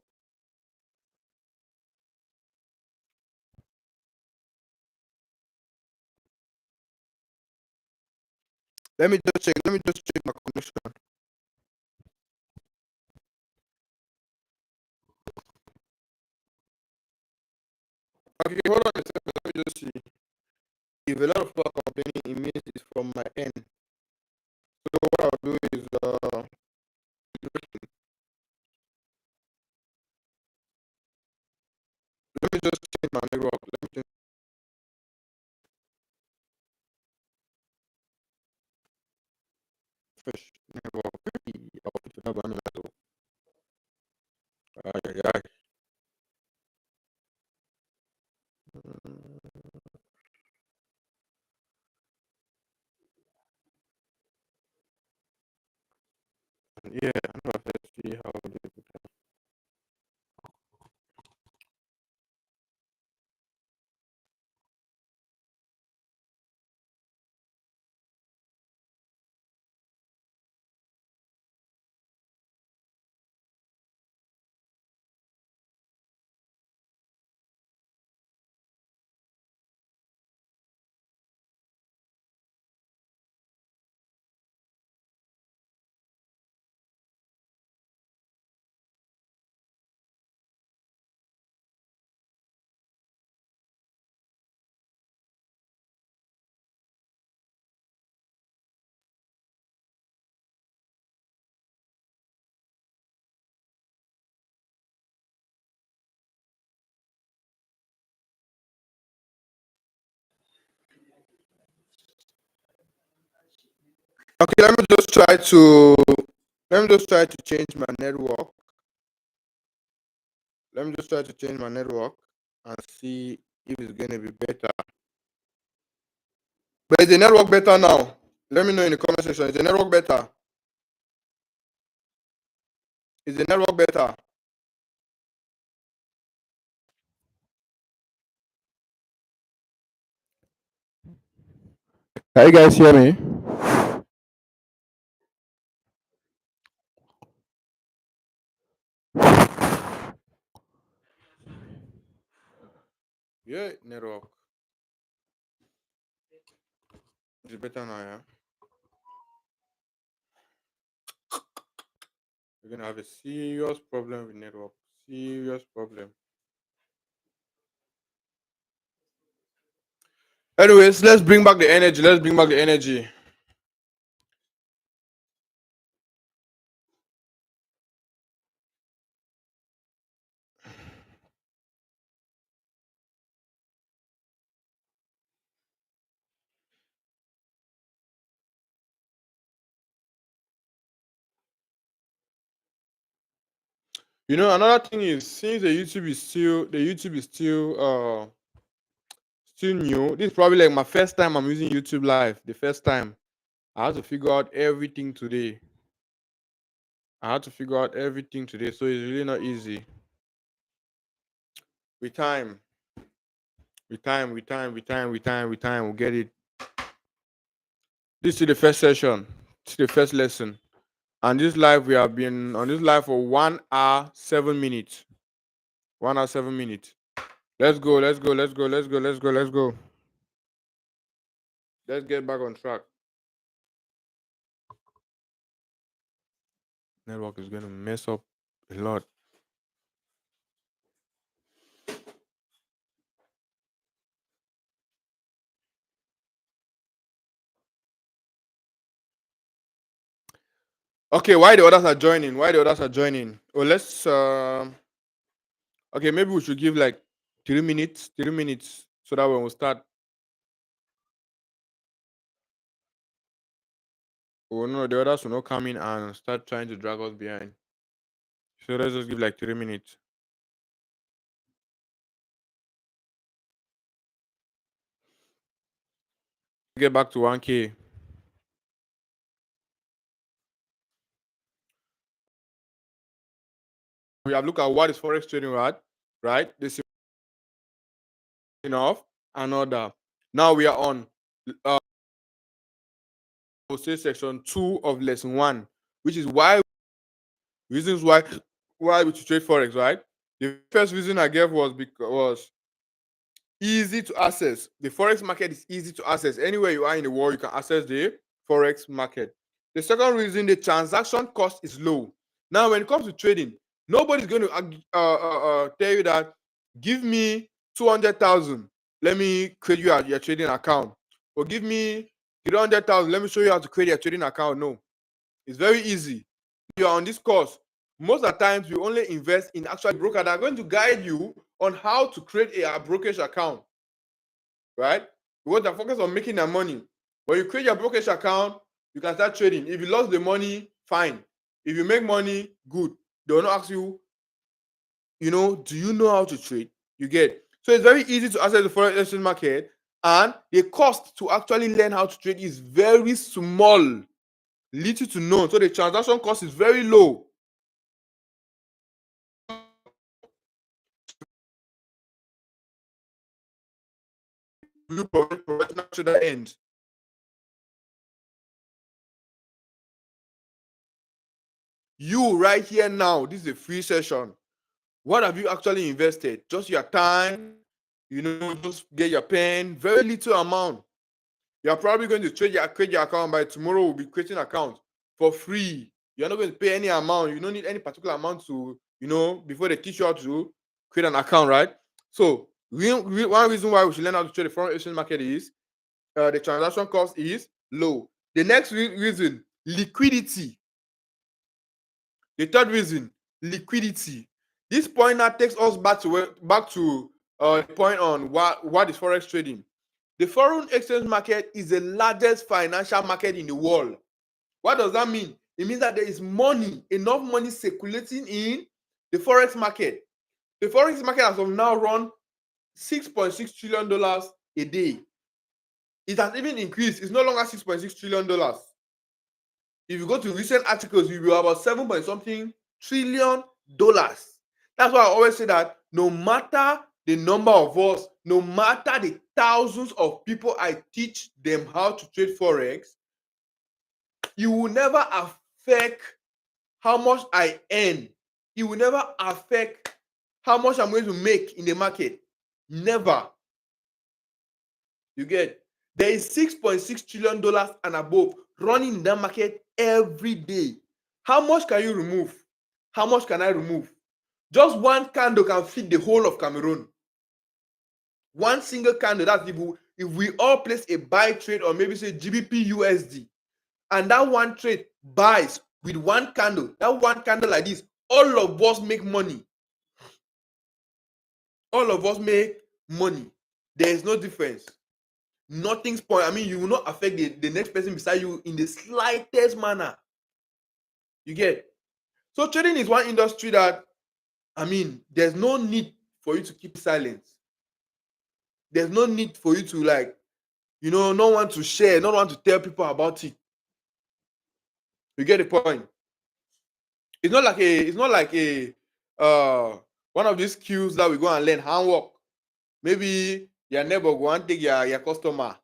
Let me just check my connection. Okay, hold on a second. Let me just see. If a lot of people are complaining, it means it's from my end. So what I'll do is let me just change my network. Let me change fresh network. I'll put it up on the network. Yeah, I know. Let's see how it is. Okay, let me just try to change my network. Let me just try to change my network and see if it's gonna be better. But is the network better now? Let me know in the comment section. Is the network better? Is the network better? Can you guys hear me? Yeah, network. It's better now, yeah. We're gonna have a serious problem with network. Serious problem. Anyways, let's bring back the energy. Let's bring back the energy. You know, another thing is since the YouTube is still new. This is probably like my first time I'm using YouTube live. The first time I had to figure out everything today. So it's really not easy. With time, we'll get it. This is the first session. This is the first lesson. And this live, we have been on this live for 1 hour 7 minutes. 1 hour 7 minutes. Let's go. Let's get back on track. Network is gonna mess up a lot. Okay, why the others are joining? Oh, let's okay, maybe we should give like 3 minutes, so that when we start. Oh no, the others will not come in and start trying to drag us behind. So let's just give like 3 minutes. Get back to 1K. We have looked at what is forex trading at, right? This is enough and order. Now we are on we'll say section 2 of lesson 1, which is reasons why we should trade forex, right? The first reason I gave was because easy to access. The forex market is easy to access. Anywhere you are in the world, you can access the forex market. The second reason, the transaction cost is low. Now, when it comes to trading, nobody's going to tell you that give me 200,000, let me create you your trading account, or give me 300,000, let me show you how to create your trading account. No, it's very easy. You are on this course. Most of the times, we only invest in actual broker that are going to guide you on how to create a brokerage account, right? Because they're focused on making their money. When you create your brokerage account, you can start trading. If you lost the money, fine. If you make money, good. They will not ask you, do you know how to trade? You get. So it's very easy to access the forex exchange market, and the cost to actually learn how to trade is very small, little to none. So the transaction cost is very low. You professional trader end. You right here now, this is a free session. What have you actually invested? Just your time, just get your pen, very little amount. You're probably going to create your account by tomorrow. We'll be creating account for free. You're not going to pay any amount. You don't need any particular amount to, before they teach you how to create an account, right? So one reason why we should learn how to trade the foreign exchange market is the transaction cost is low. The next reason, liquidity. The third reason, liquidity. This point now takes us back to the point on what is forex trading. The foreign exchange market is the largest financial market in the world. What does that mean? It means that there is money, enough money circulating in the Forex market. The Forex market as of now run $6.6 trillion a day. It has even increased. It's no longer $6.6 trillion. If you go to recent articles, you will have about 7 trillion. That's why I always say that no matter the number of us, no matter the thousands of people I teach them how to trade Forex, you will never affect how much I earn. It will never affect how much I'm going to make in the market. Never. You get? There is $6.6 trillion and above running in that market every day. How much can you remove? How much can I remove? Just one candle can feed the whole of Cameroon. One single candle. That's if we all place a buy trade or maybe say GBP USD, and that one trade buys with one candle, that one candle like this, all of us make money. All of us make money. There is no difference. Nothing's point. I mean, you will not affect the next person beside you in the slightest manner. You get? So trading is one industry that, I mean, there's no need for you to keep silent. There's no need for you to, like, you know, not want to share, not want to tell people about it. You get the point? It's not like a one of these skills that we go and learn handwork. Maybe your neighbor go and take your customer.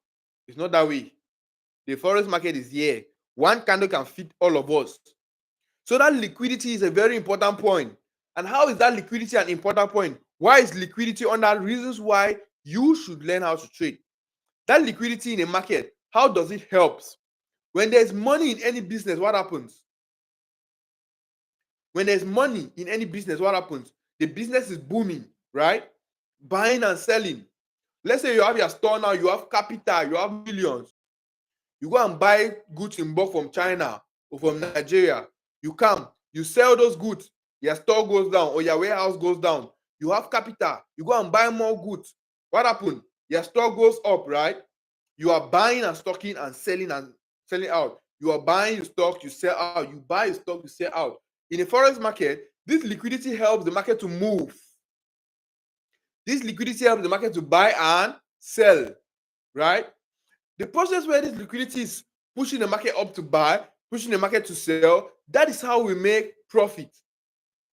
It's not that way. The forex market is here. One candle can fit all of us. So that liquidity is a very important point. And how is that liquidity an important point? Why is liquidity under reasons why you should learn how to trade? That liquidity in a market, how does it help? When there's money in any business, what happens? When there's money in any business, what happens? The business is booming, right? Buying and selling. Let's say you have your store now, you have capital, you have millions. You go and buy goods in bulk from China or from Nigeria. You come, you sell those goods, your store goes down or your warehouse goes down. You have capital, you go and buy more goods. What happened? Your store goes up, right? You are buying and stocking and selling out. You are buying your stock, you sell out. You buy your stock, you sell out. In a forex market, this liquidity helps the market to move. This liquidity helps the market to buy and sell, right? The process where this liquidity is pushing the market up to buy, pushing the market to sell, that is how we make profit.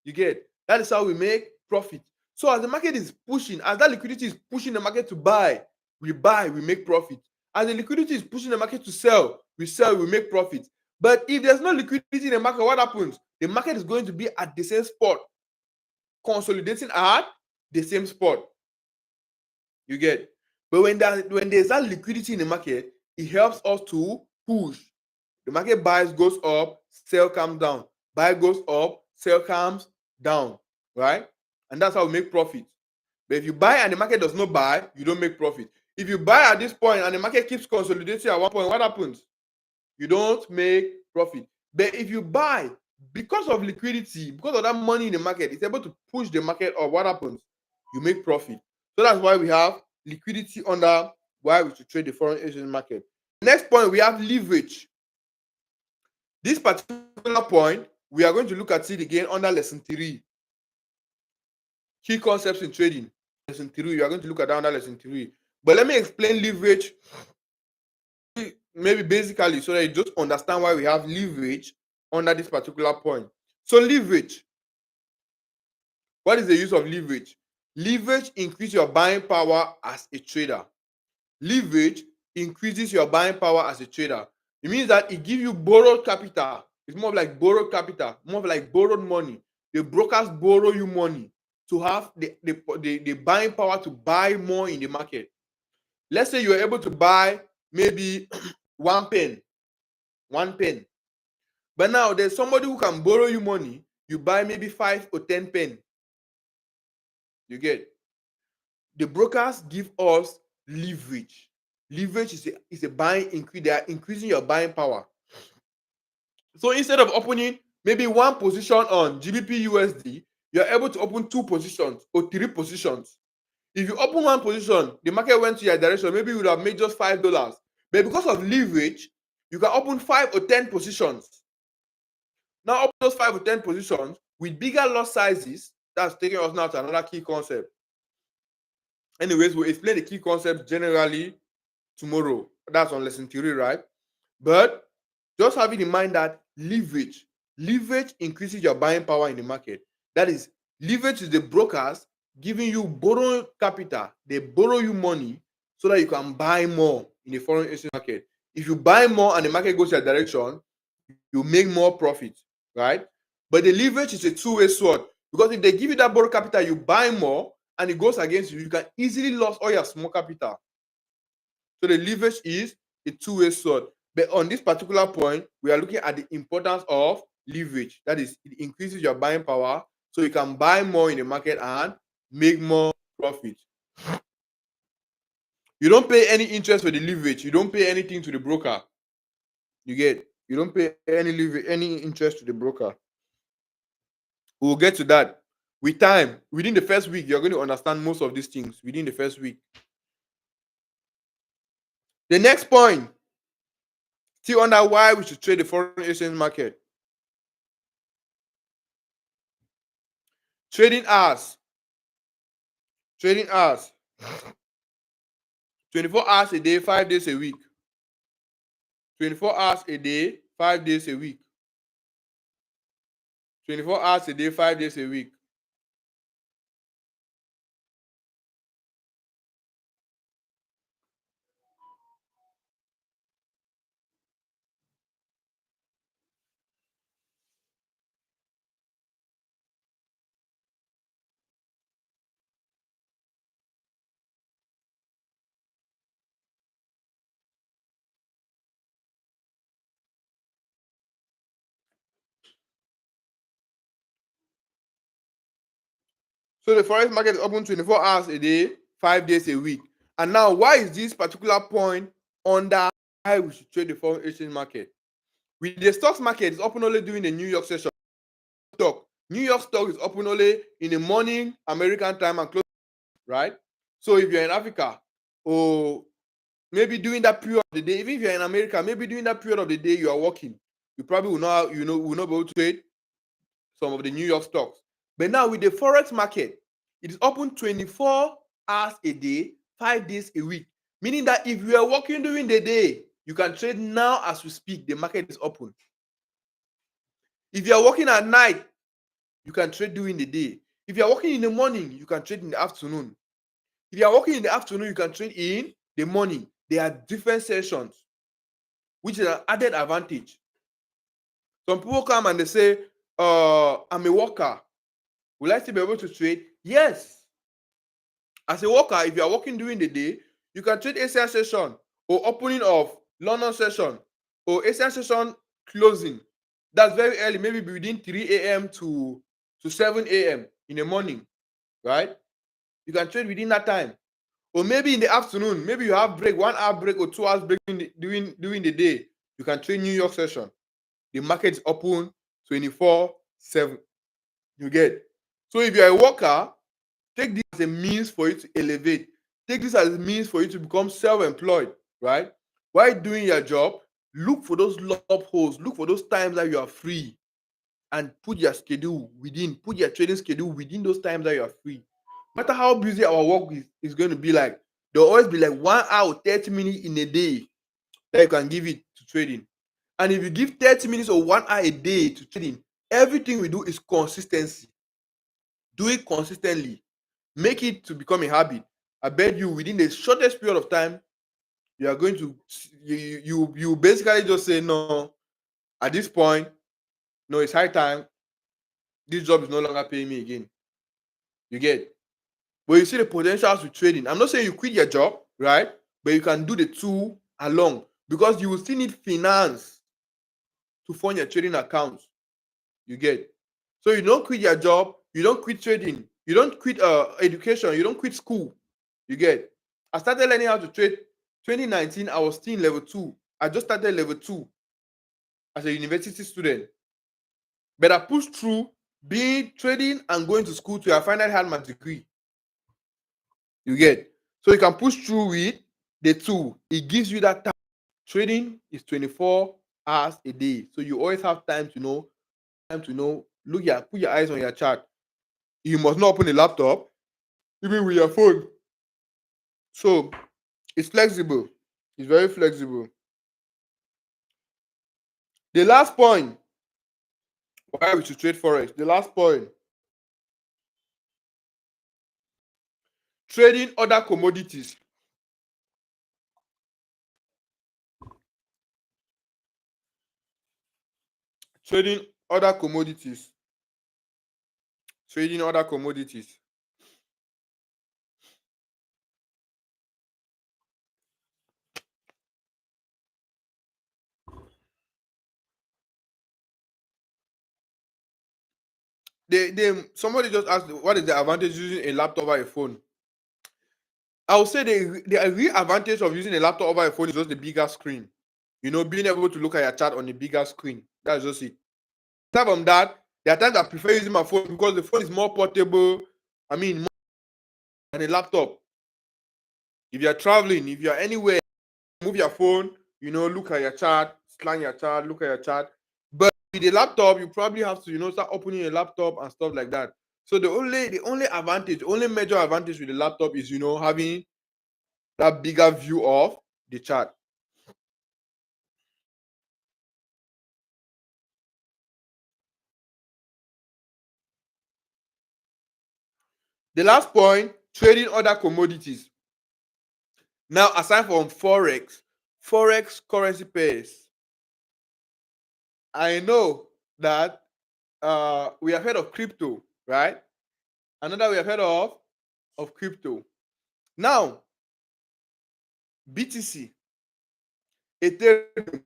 You get? That is how we make profit. So as the market is pushing, as that liquidity is pushing the market to buy, we make profit. As the liquidity is pushing the market to sell, we make profit. But if there's no liquidity in the market, what happens? The market is going to be at the same spot, consolidating at the same spot. You get? But when there's that liquidity in the market, it helps us to push. The market buys, goes up, sell comes down. Buy goes up, sell comes down, right? And that's how we make profit. But if you buy and the market does not buy, you don't make profit. If you buy at this point and the market keeps consolidating at one point, what happens? You don't make profit. But if you buy, because of liquidity, because of that money in the market, it's able to push the market up. What happens? You make profit. So that's why we have liquidity under why we should trade the foreign exchange market. Next point, we have leverage. This particular point, we are going to look at it again under lesson 3. Key concepts in trading. Lesson 3, we are going to look at that under lesson 3. But let me explain leverage maybe basically so that you just understand why we have leverage under this particular point. So leverage. What is the use of leverage? Leverage increases your buying power as a trader. Leverage increases your buying power as a trader. It means that it gives you borrowed capital. It's more like borrowed capital, more like borrowed money. The brokers borrow you money to have the buying power to buy more in the market. Let's say you're able to buy maybe 1 pen. But now there's somebody who can borrow you money. You buy maybe 5 or 10 pen. You get? The brokers give us leverage. Leverage is a buying increase. They are increasing your buying power. So instead of opening maybe one position on GBP USD, you're able to open 2 positions or 3 positions. If you open one position, the market went to your direction, maybe you would have made just $5. But because of leverage, you can open 5 or 10 positions. Now open those 5 or 10 positions with bigger lot sizes. That's taking us now to another key concept. Anyways, we'll explain the key concepts generally tomorrow. That's on lesson 3, right? But just having in mind that leverage increases your buying power in the market. That is, leverage is the brokers giving you borrowed capital. They borrow you money so that you can buy more in the foreign exchange market. If you buy more and the market goes your direction, you make more profit, right? But the leverage is a two-way sword, because if they give you that borrowed capital, you buy more and it goes against you, you can easily lose all your small capital. So the leverage is a two-way sword. But on this particular point, we are looking at the importance of leverage. That is, it increases your buying power so you can buy more in the market and make more profit. You don't pay any interest for the leverage. You don't pay anything to the broker. You don't pay any interest to the broker. We'll get to that with time. Within the first week, you're going to understand most of these things within the first week. The next point, still under why we should trade the foreign exchange market. Trading hours. 24 hours a day, 5 days a week. 24 hours a day, 5 days a week. 24 hours a day, 5 days a week. So the forex market is open 24 hours a day, 5 days a week. And now, why is this particular point under why we should trade the foreign exchange market? With the stocks market, it's open only during the New York session. New York stock is open only in the morning, American time, and close, right? So if you're in Africa, or maybe during that period of the day, even if you're in America, maybe during that period of the day you are working, you probably will not, will not be able to trade some of the New York stocks. But now with the forex market, it is open 24 hours a day, 5 days a week. Meaning that if you are working during the day, you can trade now as we speak. The market is open. If you are working at night, you can trade during the day. If you are working in the morning, you can trade in the afternoon. If you are working in the afternoon, you can trade in the morning. There are different sessions, which is an added advantage. Some people come and they say, I'm a worker. Will I still be able to trade? Yes. As a worker, if you are working during the day, you can trade ASEAN session or opening of London session or ASEAN session closing. That's very early, maybe within 3 a.m. to 7 a.m. in the morning, right? You can trade within that time. Or maybe in the afternoon, maybe you have break, 1 hour break or 2 hours break during the day. You can trade New York session. The market is open 24/7. You get. So if you're a worker, take this as a means for you to elevate. Take this as a means for you to become self-employed, right? While doing your job, look for those loopholes. Look for those times that you are free, and put your trading schedule within those times that you are free. No matter how busy our work is going to be, like there'll always be like 1 hour, 30 minutes in a day that you can give it to trading. And if you give 30 minutes or 1 hour a day to trading, everything we do is consistency. Do it consistently. Make it to become a habit. I bet you within the shortest period of time, you are going to you basically just say, no, at this point, no, it's high time. This job is no longer paying me again. You get. But you see the potentials with trading. I'm not saying you quit your job, right? But you can do the two along, because you will still need finance to fund your trading accounts. You get. So you don't quit your job, you don't quit trading, you don't quit education, you don't quit school. You get. I started learning how to trade 2019. I was still in level 2. I just started level 2 as a university student. But I pushed through being trading and going to school to I finally had my degree. You get. So you can push through with the two. It gives you that time Trading is 24 hours a day, so you always have time to know. Put your eyes on your chart. You must not open a laptop, even with your phone. So it's flexible. It's very flexible. The last point why we should trade forex. The last point: trading other commodities. Trading other commodities. Trading other commodities. Somebody just asked what is the advantage using a laptop or a phone. I would say the real advantage of using a laptop over a phone is just the bigger screen. Being able to look at your chart on a bigger screen. That's just it. Aside from that, there are times I prefer using my phone because the phone is more portable. More than a laptop. If you're traveling, if you're anywhere, move your phone, look at your chart, scan your chart, look at your chart. But with a laptop, you probably have to, start opening a laptop and stuff like that. So the only major advantage with the laptop is, having that bigger view of the chart. The last point, trading other commodities. Now, aside from Forex currency pairs, I know that we have heard of crypto, right? Another we have heard of crypto. Now, BTC, Ethereum.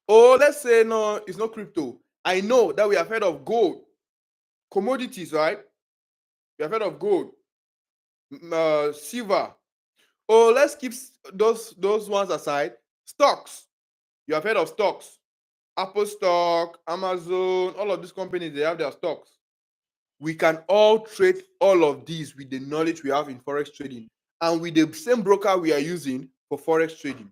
Oh, let's say no, it's not crypto. I know that we have heard of gold, commodities, right? We have heard of gold, silver. Oh, let's keep those ones aside. Stocks. You have heard of stocks. Apple stock, Amazon, all of these companies, they have their stocks. We can all trade all of these with the knowledge we have in forex trading and with the same broker we are using for forex trading.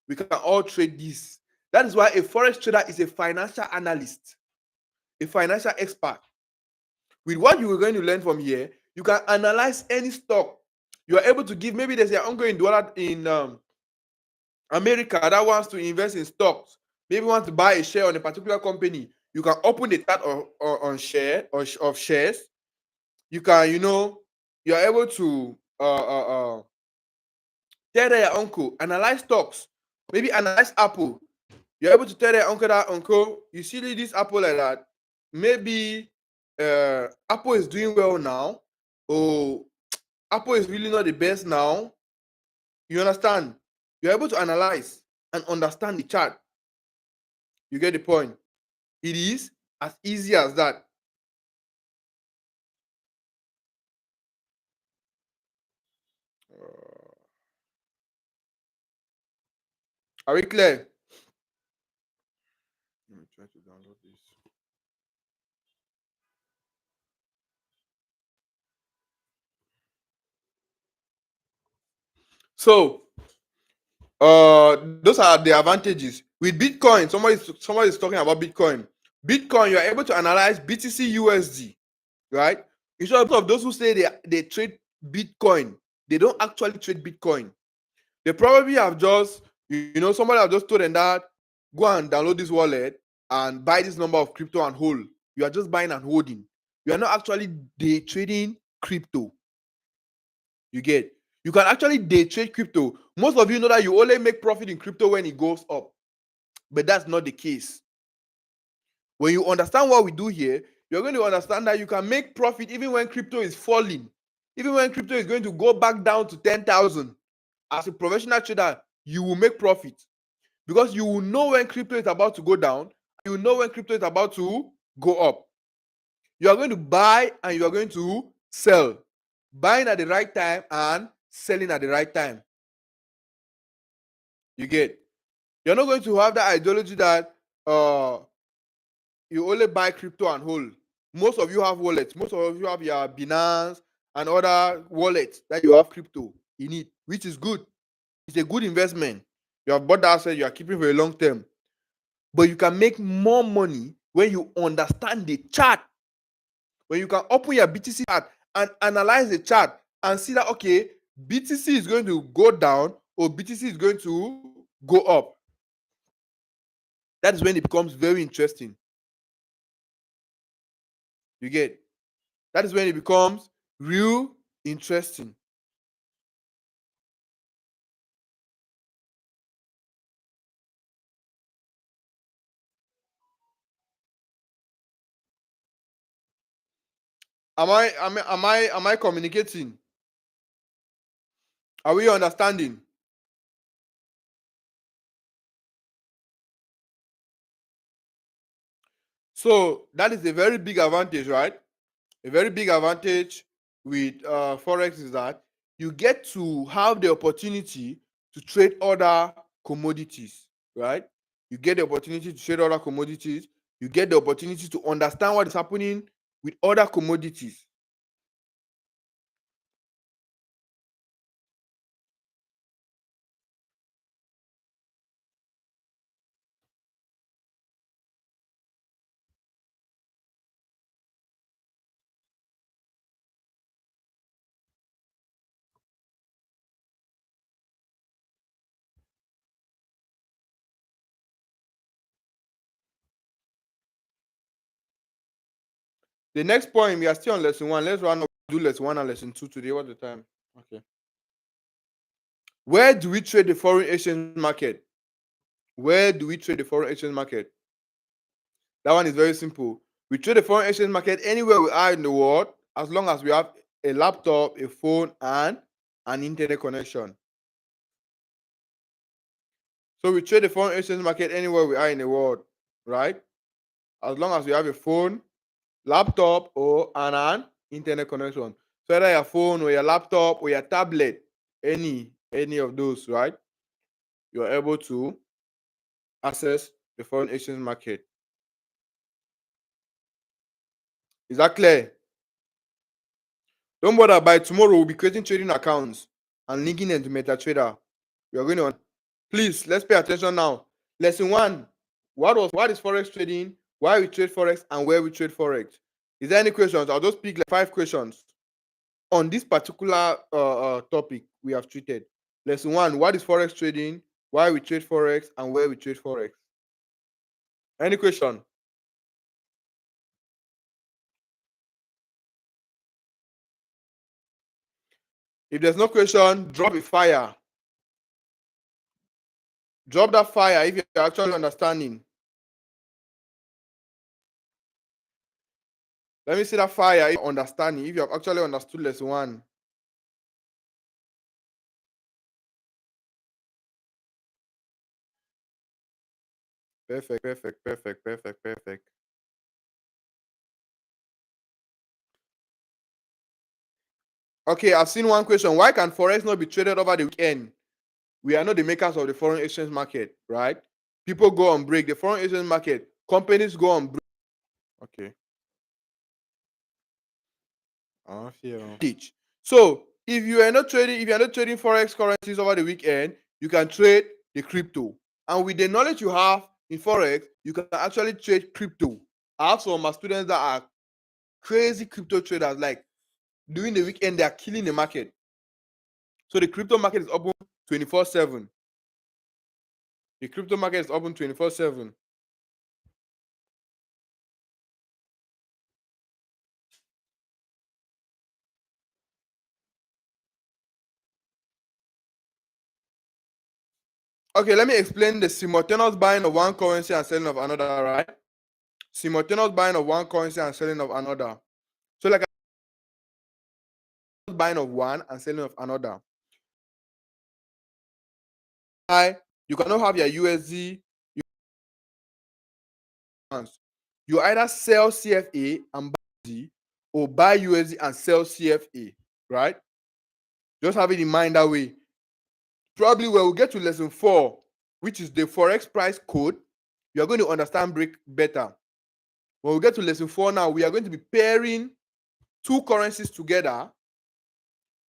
We can all trade this. That is why a forex trader is a financial analyst, a financial expert. With what you are going to learn from here, you can analyze any stock. You are able to give, maybe there's an ongoing dollar in America that wants to invest in stocks, maybe wants to buy a share on a particular company. You can open the chart on share or of shares. You can, you are able to tell your uncle, analyze stocks, maybe analyze Apple. You're able to tell your uncle that, uncle, you see this Apple like that. Maybe Apple is doing well now, or Apple is really not the best now. You understand? You're able to analyze and understand the chart. You get the point? It is as easy as that. Are we clear? Let me try to download this. So, those are the advantages. With Bitcoin, somebody is talking about Bitcoin. Bitcoin, you are able to analyze BTC USD, right? Instead of those who say they trade Bitcoin, they don't actually trade Bitcoin. They probably have just, somebody have just told them that go and download this wallet and buy this number of crypto and hold. You are just buying and holding. You are not actually day trading crypto. You get? You can actually day trade crypto. Most of you know that you only make profit in crypto when it goes up, but that's not the case. When you understand what we do here, you're going to understand that you can make profit even when crypto is falling, even when crypto is going to go back down to 10,000. As a professional trader, you will make profit because you will know when crypto is about to go down. You will know when crypto is about to go up. You are going to buy and you are going to sell. Buying at the right time and selling at the right time. You get? You're not going to have that ideology that you only buy crypto and hold. Most of you have wallets. Most of you have your Binance and other wallets that you have crypto in it, which is good. It's a good investment. You have bought the asset, you are keeping for a long term. But you can make more money when you understand the chart. When you can open your BTC chart and analyze the chart and see that, okay, BTC is going to go down or BTC is going to go up. That is when it becomes very interesting. You get? That is when it becomes real interesting. Am I communicating? Are we understanding? So that is a very big advantage, right? A very big advantage with Forex is that you get to have the opportunity to trade other commodities, right? You get the opportunity to trade other commodities. You get the opportunity to understand what is happening with other commodities. The next point, we are still on lesson 1. Let's do lesson 1 and lesson 2 today. What's the time? Okay. Where do we trade the foreign exchange market? Where do we trade the foreign exchange market? That one is very simple. We trade the foreign exchange market anywhere we are in the world, as long as we have a laptop, a phone, and an internet connection. So we trade the foreign exchange market anywhere we are in the world, right? As long as we have a phone, laptop, or an internet connection. So either your phone or your laptop or your tablet, any of those, right? You're able to access the foreign exchange market. Is that clear? Don't bother. By tomorrow, we'll be creating trading accounts and linking them to MetaTrader. We are going on. Please, let's pay attention now. Lesson 1. What is Forex trading? Why we trade Forex and where we trade Forex? Is there any questions? I'll just pick like 5 questions on this particular topic we have treated. Lesson 1. What is Forex trading? Why we trade Forex and where we trade Forex? Any question? If there's no question, drop a fire. Drop that fire if you're actually understanding. Let me see that fire if you're understanding, if you have actually understood lesson 1. Perfect. Okay, I've seen one question. Why can Forex not be traded over the weekend? We are not the makers of the foreign exchange market, right? People go on break. The foreign exchange market, companies go on break. Okay. So if you are not trading Forex currencies over the weekend, you can trade the crypto. And with the knowledge you have in Forex, you can actually trade crypto. I have some of my students that are crazy crypto traders. Like during the weekend, they are killing the market. So the crypto market is open 24/7. The crypto market is open 24/7. Okay, let me explain the simultaneous buying of one currency and selling of another, right? Simultaneous buying of one currency and selling of another. So like buying of one and selling of another. You cannot have your USD. You either sell CFA and buy USD or buy USD and sell CFA, right? Just have it in mind that way. Probably when we get to lesson 4, which is the Forex price code, you are going to understand break better. When we get to lesson 4 now, we are going to be pairing two currencies together,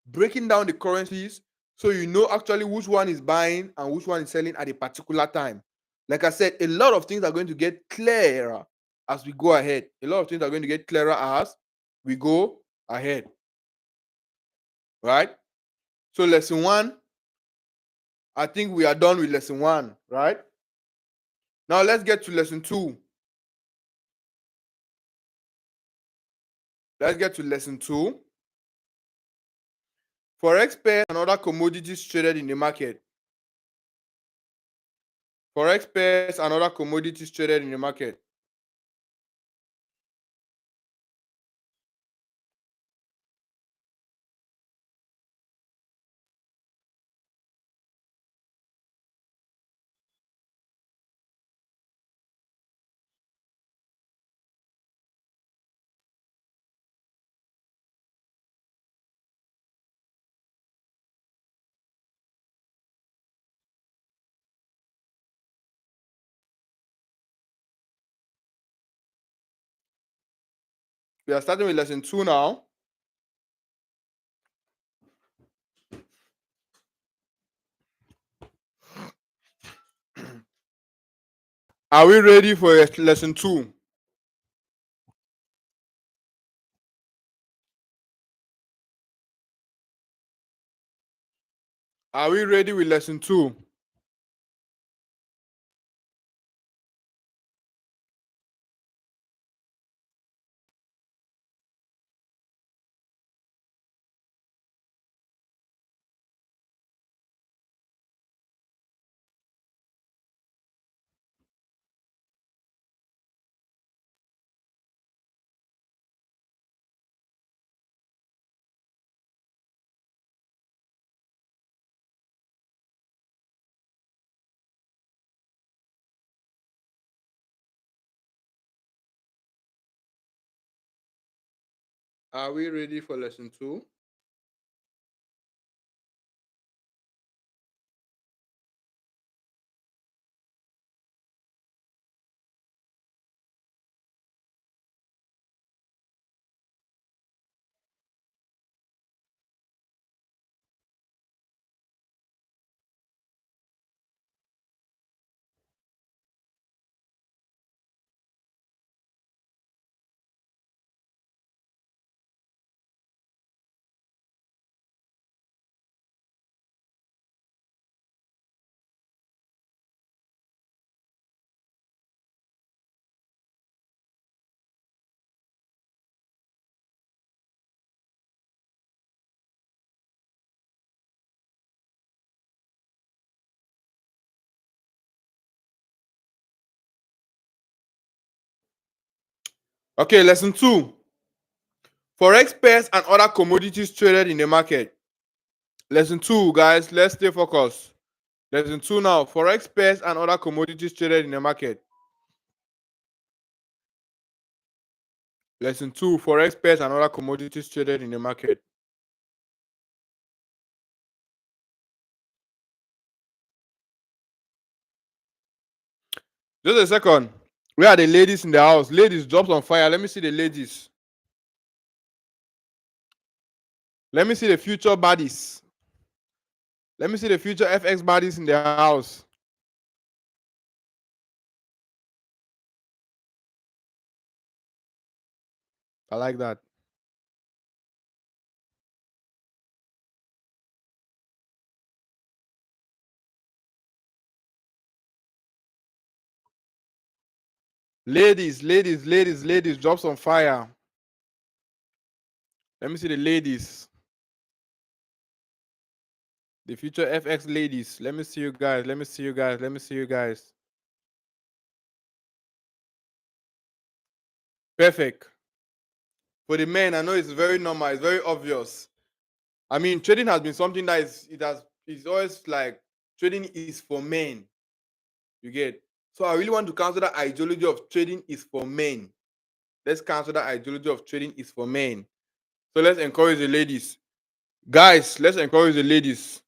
breaking down the currencies So you know actually which one is buying and which one is selling at a particular time. Like I said, a lot of things are going to get clearer as we go ahead. A lot of things are going to get clearer as we go ahead. Right? So lesson 1, I think we are done with lesson 1, right? Now let's get to lesson 2. Let's get to lesson 2. Forex pairs and other commodities traded in the market. Forex pairs and other commodities traded in the market. We are starting with lesson 2 now. Are we ready for lesson 2? Are we ready with lesson 2? Are we ready for lesson 2? Okay, lesson 2. Forex pairs and other commodities traded in the market. Lesson 2, guys, let's stay focused. Lesson 2 now. Forex pairs and other commodities traded in the market. Lesson 2. Forex pairs and other commodities traded in the market. Just a second. Where are the ladies in the house? Ladies, drops on fire. Let me see the ladies. Let me see the future baddies. Let me see the future FX baddies in the house. I like that. Ladies, drops on fire. Let me see the ladies. The future FX ladies. Let me see you guys. Let me see you guys. Let me see you guys. Perfect. For the men, I know it's very normal. It's very obvious. I mean, trading has been something that it's always like trading is for men. You get. So I really want to cancel that ideology of trading is for men. Let's cancel that ideology of trading is for men. So let's encourage the ladies. Guys, let's encourage the ladies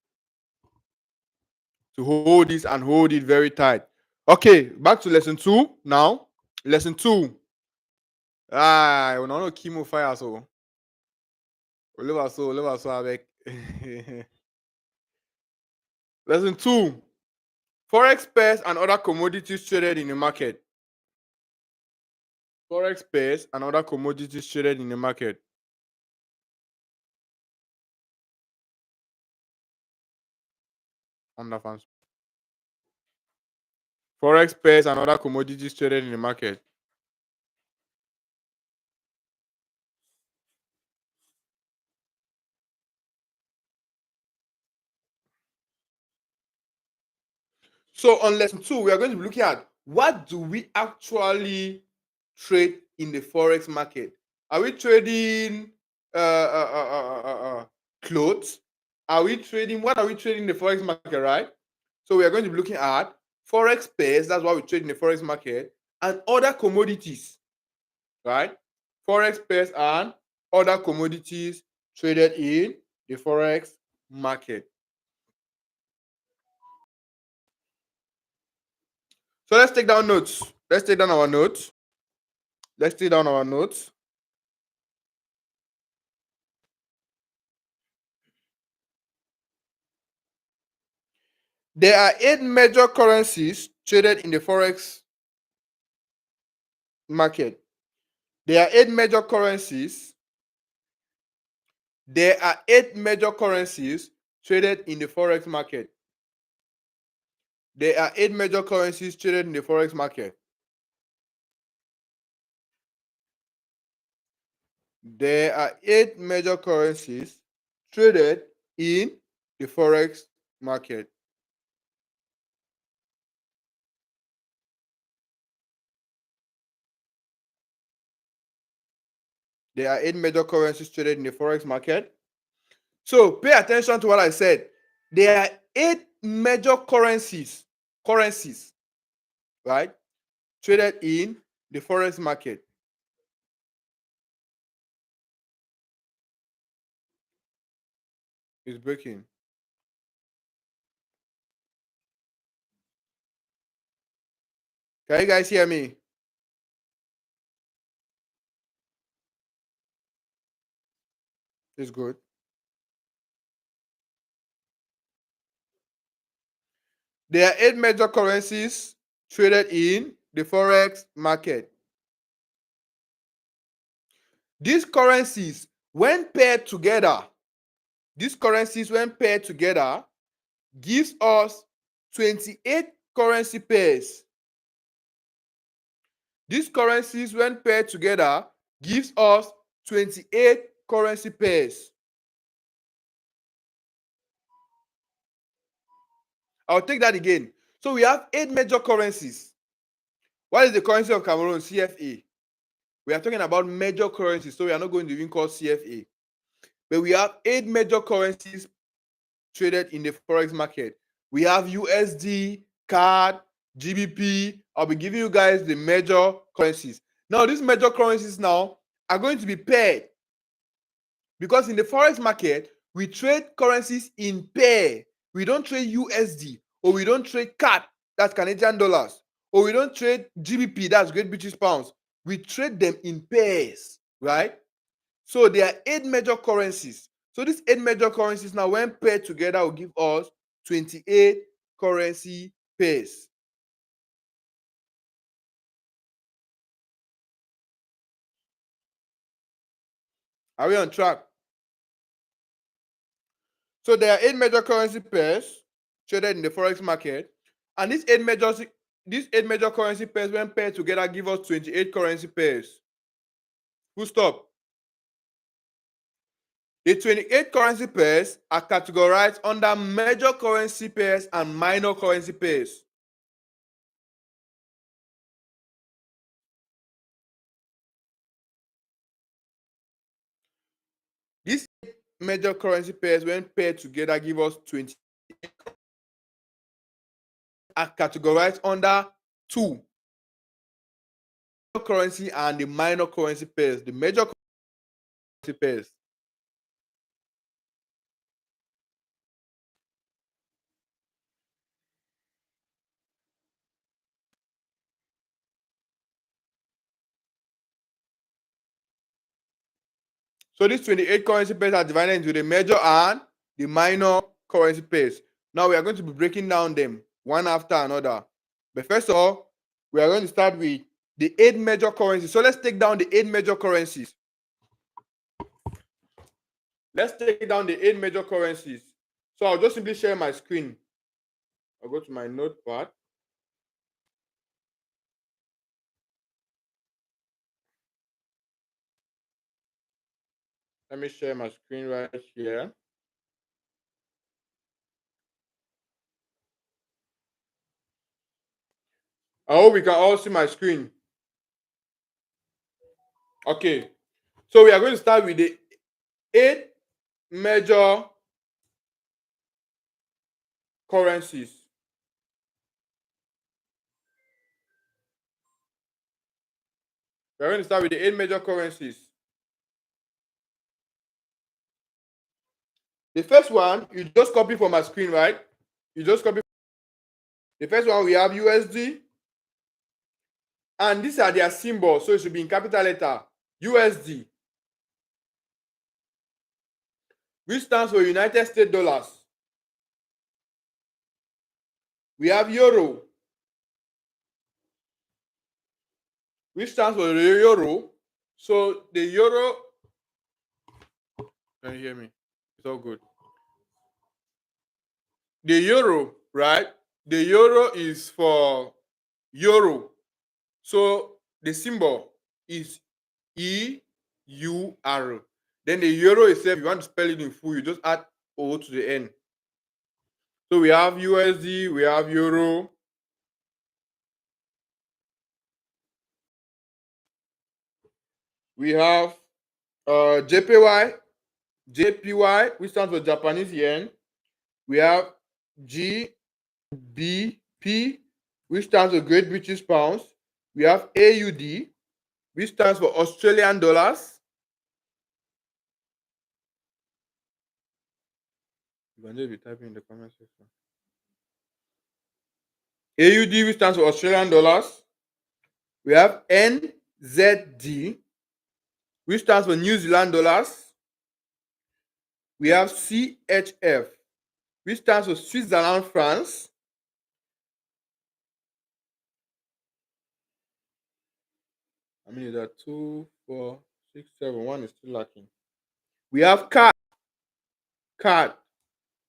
to hold this and hold it very tight. Okay, back to lesson 2 now. Lesson 2. Ah, we no chemo fire so. Oliver so avec. Lesson 2. Forex pairs and other commodities traded in the market. Forex pairs and other commodities traded in the market. Forex pairs and other commodities traded in the market. So on lesson 2, we are going to be looking at what do we actually trade in the forex market. Are we trading clothes? What are we trading in the forex market, right? So we are going to be looking at forex pairs, that's what we trade in the forex market, and other commodities, right? Forex pairs and other commodities traded in the forex market. So let's take down notes. Let's take down our notes. There are 8 major currencies traded in the forex market. There are 8 major currencies. There are 8 major currencies traded in the forex market. There are 8 major currencies traded in the forex market. There are 8 major currencies traded in the forex market. There are 8 major currencies traded in the forex market. So pay attention to what I said. There are 8 major currencies, right, traded in the forex market. It's breaking. Can you guys hear me? It's good. There are 8 major currencies traded in the forex market. These currencies, when paired together, gives us 28 currency pairs. These currencies, when paired together, gives us 28 currency pairs. I'll take that again. So we have 8 major currencies. What is the currency of Cameroon? CFA. We are talking about major currencies, so we are not going to even call CFA. But we have 8 major currencies traded in the forex market. We have USD, CAD, GBP. I'll be giving you guys the major currencies. Now, these major currencies now are going to be paired, because in the forex market, we trade currencies in pair. We don't trade USD, or we don't trade CAD, that's Canadian dollars, or we don't trade GBP, that's Great British Pounds. We trade them in pairs, right? So there are 8 major currencies. So these 8 major currencies now, when paired together, will give us 28 currency pairs. Are we on track? So there are 8 major currency pairs traded in the forex market, and these 8 major currency pairs, when paired together, give us 28 currency pairs. Full stop. The 28 currency pairs are categorized under major currency pairs and minor currency pairs. These major currency pairs, when paired together, give us 20, are categorized under 2 currency and the minor currency pairs. The major currency pairs. So these 28 currency pairs are divided into the major and the minor currency pairs. Now we are going to be breaking down them one after another. But first of all, we are going to start with the 8 major currencies. So let's take down the 8 major currencies. Let's take down the 8 major currencies. So I'll just simply share my screen. I'll go to my notepad. Let me share my screen right here. I hope we can all see my screen. Okay. So we are going to start with the 8 major currencies. We're going to start with the 8 major currencies. The first one, you just copy from my screen, right? You just copy. The first one, we have USD. And these are their symbols, so it should be in capital letter. USD, which stands for United States dollars. We have Euro, which stands for the Euro. So the Euro, can you hear me? It's all good. The Euro, right? The Euro is for Euro. So the symbol is EUR. Then the Euro itself, if you want to spell it in full, you just add O to the end. So we have USD, we have Euro. We have JPY, which stands for Japanese yen. We have GBP, which stands for Great British Pounds. We have AUD, which stands for Australian dollars. You can just be typing in the comment section. AUD, which stands for Australian dollars. We have NZD, which stands for New Zealand dollars. We have CHF, which stands for Switzerland francs. I mean, there are 2, 4, 6, 7. One is still lacking. We have CAD,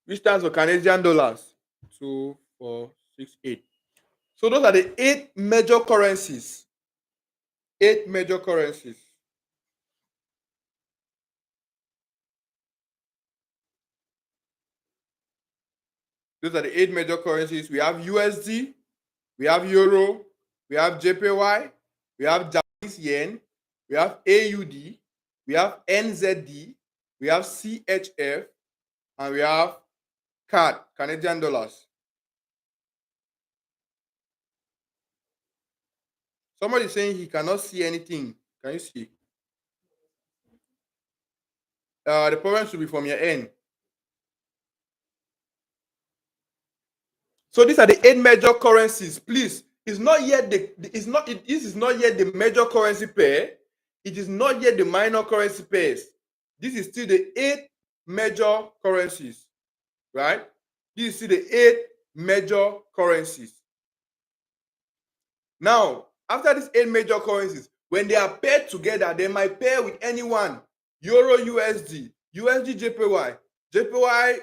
which stands for Canadian dollars. 2, 4, 6, 8. So those are the 8 major currencies. 8 major currencies. Those are the 8 major currencies. We have USD, we have Euro, we have JPY, we have Japanese yen, we have AUD, we have NZD, we have CHF, and we have CAD, Canadian dollars. Somebody is saying he cannot see anything. Can you see? The problem should be from your end. So these are the 8 major currencies. Please, it's not yet this is not yet the major currency pair. It is not yet the minor currency pairs. This is still the 8 major currencies, right? This is still the 8 major currencies. Now, after these 8 major currencies, when they are paired together, they might pair with anyone. Euro USD, USD JPY. JPY,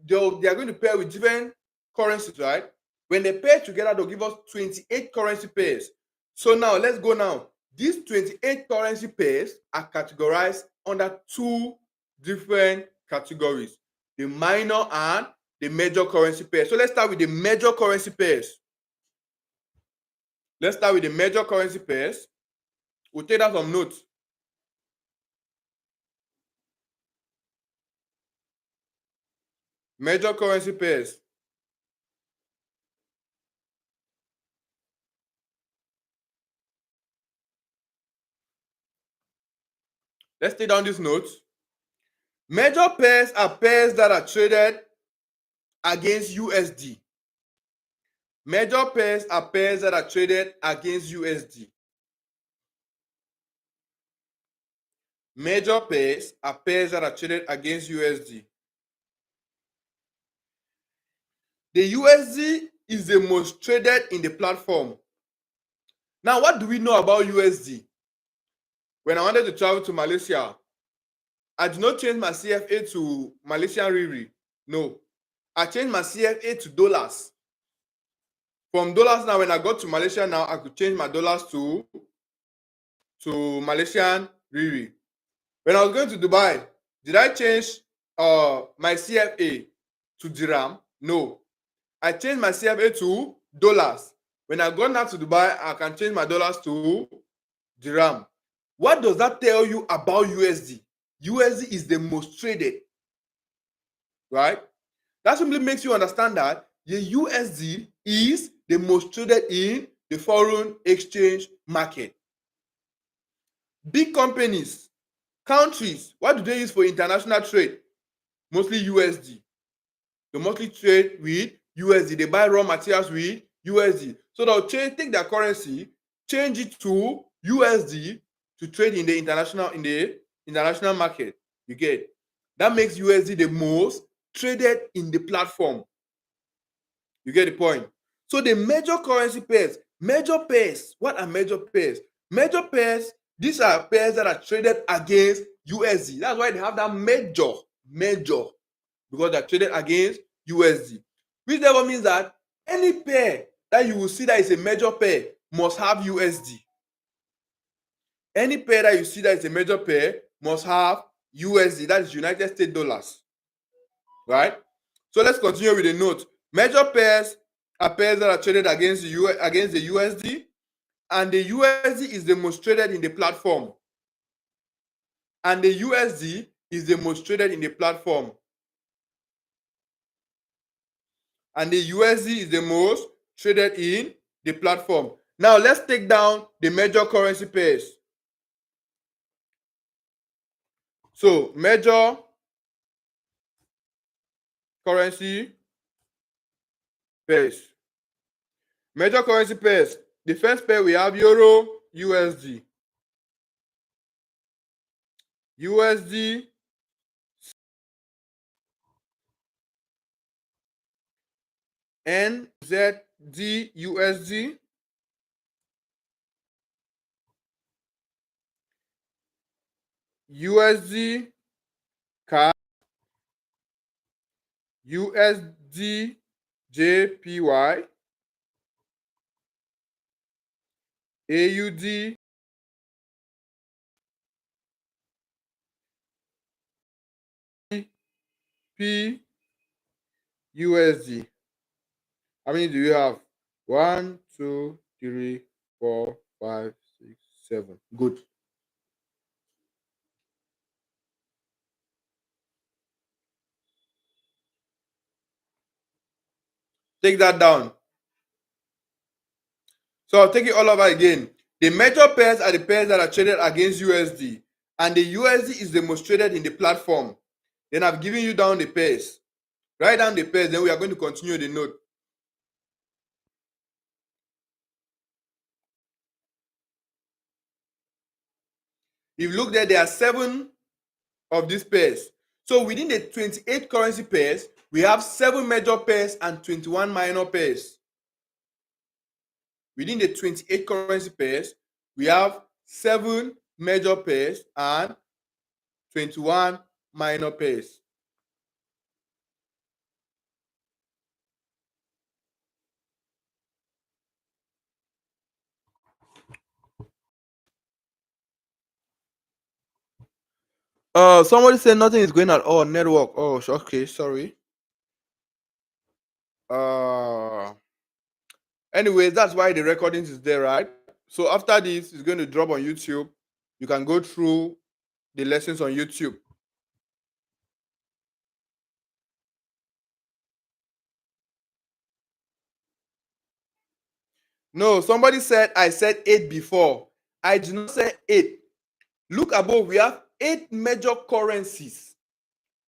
they are going to pair with different currencies, right? When they pair together, they'll give us 28 currency pairs. So now, let's go now. These 28 currency pairs are categorized under 2 different categories, the minor and the major currency pairs. So let's start with the major currency pairs. Let's start with the major currency pairs. We'll take down some notes. Major currency pairs. Let's take down these notes. Major pairs are pairs that are traded against USD. Major pairs are pairs that are traded against USD. Major pairs are pairs that are traded against USD. The USD is the most traded in the platform. Now, what do we know about USD? When I wanted to travel to Malaysia, I did not change my CFA to Malaysian Riri. No. I changed my CFA to dollars. From dollars now, when I got to Malaysia now, I could change my dollars to Malaysian Riri. When I was going to Dubai, did I change my CFA to dirham? No. I changed my CFA to dollars. When I got now to Dubai, I can change my dollars to dirham. What does that tell you about USD? USD is the most traded, right? That simply makes you understand that the USD is the most traded in the foreign exchange market. Big companies, countries, what do they use for international trade? Mostly USD. They mostly trade with USD. They buy raw materials with USD. So they'll take their currency, change it to USD to trade in the international market. You get that makes USD the most traded in the platform. You get the point. So the major currency pairs, what are major pairs? Major pairs, these are pairs that are traded against USD. That's why they have that major, because they're traded against USD. Which therefore means that any pair that you will see that is a major pair must have USD. Any pair that you see that is a major pair must have USD, that is United States dollars. Right? So let's continue with the note. Major pairs are pairs that are traded against the USD, and the USD is the most traded in the platform. And the USD is the most traded in the platform. And the USD is the most traded in the platform. Now let's take down the major currency pairs. So major currency pairs. Major currency pairs. The first pair we have Euro USD. USD NZD USD. USD CAD. USD JPY. AUD. PUSD. How many do you have? 1, 2, 3, 4, 5, 6, 7. Good. Take that down. So I'll take it all over again. The major pairs are the pairs that are traded against USD, and the USD is the most traded in the platform. Then I've given you down the pairs. Write down the pairs, then we are going to continue the note. If you look there are 7 of these pairs. So within the 28 currency pairs, we have 7 major pairs and 21 minor pairs. Within the 28 currency pairs, we have 7 major pairs and 21 minor pairs. Somebody said nothing is going at all. Network. Oh, okay, sorry. Anyways, that's why the recordings is there, right? So after this, it's going to drop on YouTube. You can go through the lessons on YouTube. No, somebody said I said 8 before. I did not say 8. Look above, we have 8 major currencies.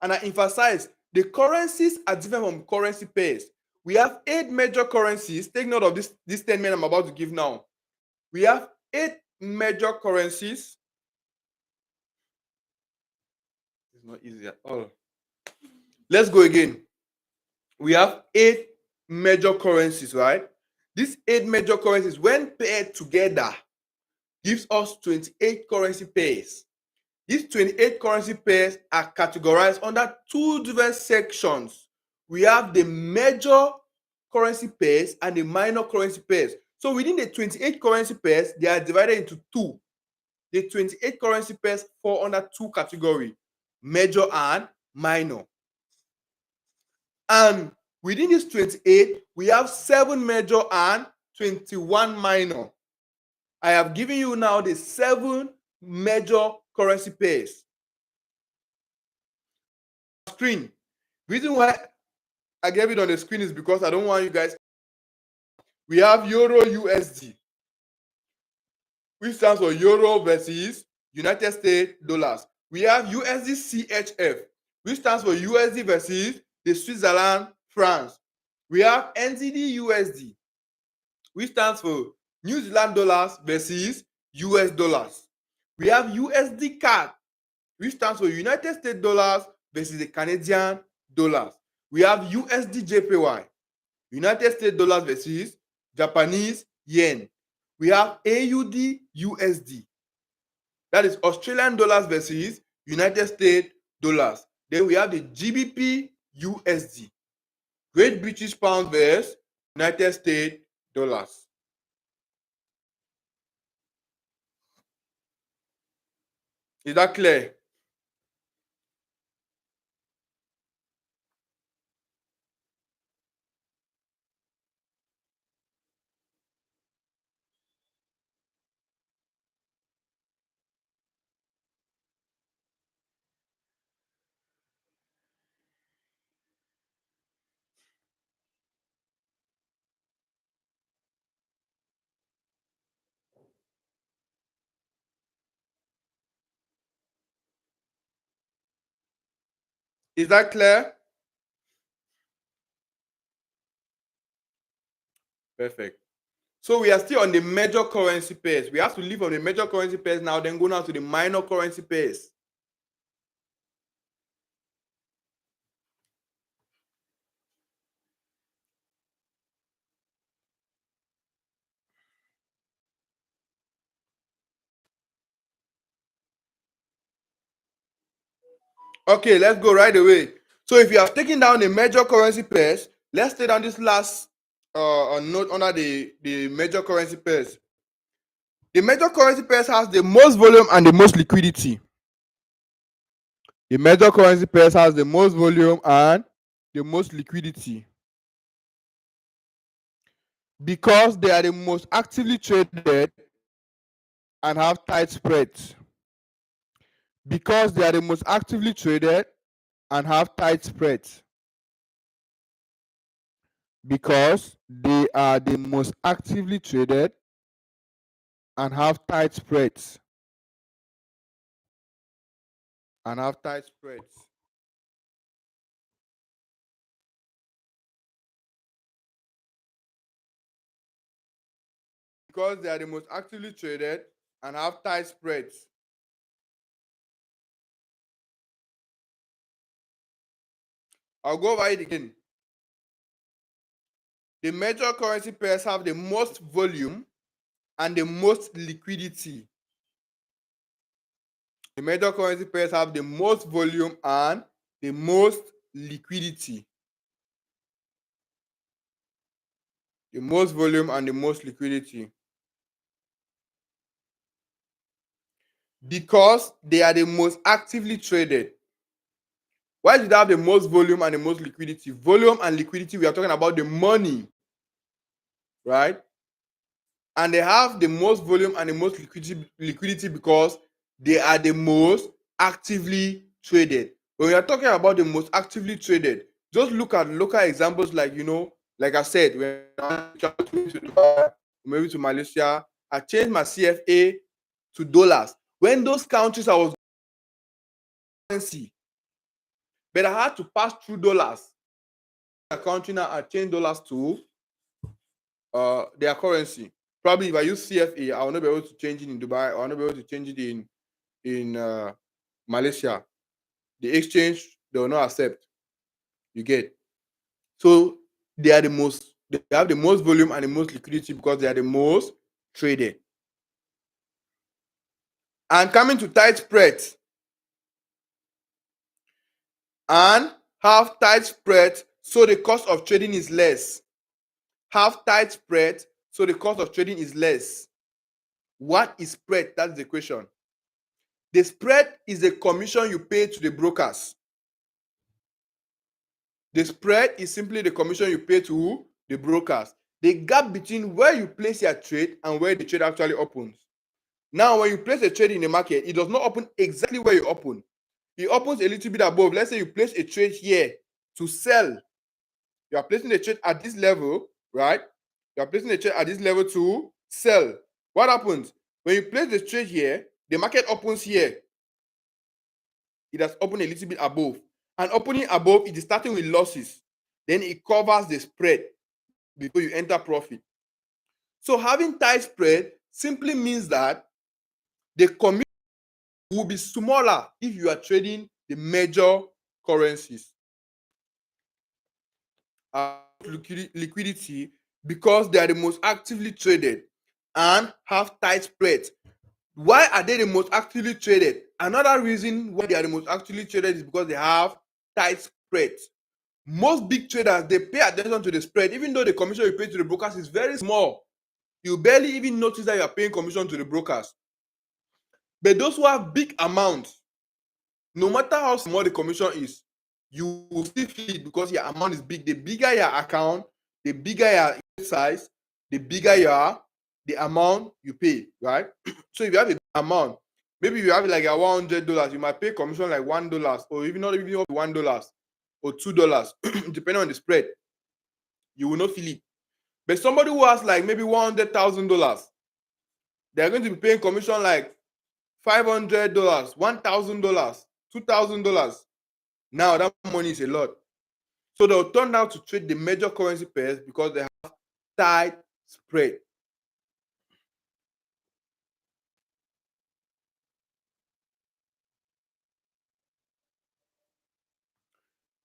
And I emphasize, the currencies are different from currency pairs. We have 8 major currencies. Take note of this 10 minutes I'm about to give now. We have 8 major currencies. It's not easy at all. Let's go again. We have 8 major currencies, right? These 8 major currencies, when paired together, gives us 28 currency pairs. These 28 currency pairs are categorized under 2 different sections. We have the major currency pairs and the minor currency pairs. So within the 28 currency pairs, they are divided into 2. The 28 currency pairs fall under 2 categories, major and minor. And within this 28, we have 7 major and 21 minor. I have given you now the 7 major currency pairs. Screen. Reason why I gave it on the screen is because I don't want you guys. We have Euro USD, which stands for Euro versus United States dollars. We have USD CHF, which stands for USD versus the Switzerland francs. We have NZD USD, which stands for New Zealand dollars versus US dollars. We have USD CAD, which stands for United States dollars versus the Canadian dollars. We have USD JPY, United States dollars versus Japanese yen. We have AUD USD, that is Australian dollars versus United States dollars. Then we have the GBP USD, Great British Pound versus United States dollars. Is that clear? Is that clear? Perfect. So we are still on the major currency pairs. We have to leave on the major currency pairs now, then go now to the minor currency pairs. Okay, let's go right away. So if you have taken down the major currency pairs, let's take down this last note under the major currency pairs. The major currency pairs has the most volume and the most liquidity. The major currency pairs has the most volume and the most liquidity because they are the most actively traded and have tight spreads. Because they are the most actively traded and have tight spreads. Because they are the most actively traded and have tight spreads. And have tight spreads. Because they are the most actively traded and have tight spreads. I'll go over it again. The major currency pairs have the most volume and the most liquidity. The major currency pairs have the most volume and the most liquidity. The most volume and the most liquidity. Because they are the most actively traded. Why did they have the most volume and the most liquidity? Volume and liquidity, we are talking about the money, right? And they have the most volume and the most liquidity because they are the most actively traded. When we are talking about the most actively traded, just look at local examples like, like I said, when I travel to Dubai, maybe to Malaysia, I changed my CFA to dollars. When those countries I was currency, but I had to pass through dollars. A country now, I change dollars to their currency. Probably if I use CFA, I will not be able to change it in Dubai. I will not be able to change it in Malaysia. The exchange they will not accept. You get. So they have the most volume and the most liquidity because they are the most traded. And coming to tight spread and have tight spread, so the cost of trading is less. Have tight spread, so the cost of trading is less. What is spread? That's the question. The spread is the commission you pay to the brokers. The spread is simply the commission you pay to the brokers. The gap between where you place your trade and where the trade actually opens. Now, when you place a trade in the market, it does not open exactly where you open. It opens a little bit above. Let's say you place a trade here to sell. You are placing a trade at this level, right? You are placing a trade at this level to sell. What happens? When you place the trade here, the market opens here. It has opened a little bit above. And opening above, it is starting with losses. Then it covers the spread before you enter profit. So having tight spread simply means that the commission will be smaller if you are trading the major currencies. Liquidity because they are the most actively traded and have tight spread. Why are they the most actively traded? Another reason why they are the most actively traded is because they have tight spread. Most big traders, they pay attention to the spread, even though the commission you pay to the brokers is very small. You barely even notice that you are paying commission to the brokers. But those who have big amounts, no matter how small the commission is, you will still feel it because your amount is big. The bigger your account, the bigger your size, the bigger the amount you pay, right? So if you have a big amount, maybe you have like a $100, you might pay commission like $1, or even not even $1 or $2, depending on the spread. You will not feel it. But somebody who has like maybe $100,000, they're going to be paying commission like $500, $1,000, $2,000. Now that money is a lot. So they'll turn out to trade the major currency pairs because they have tight spread.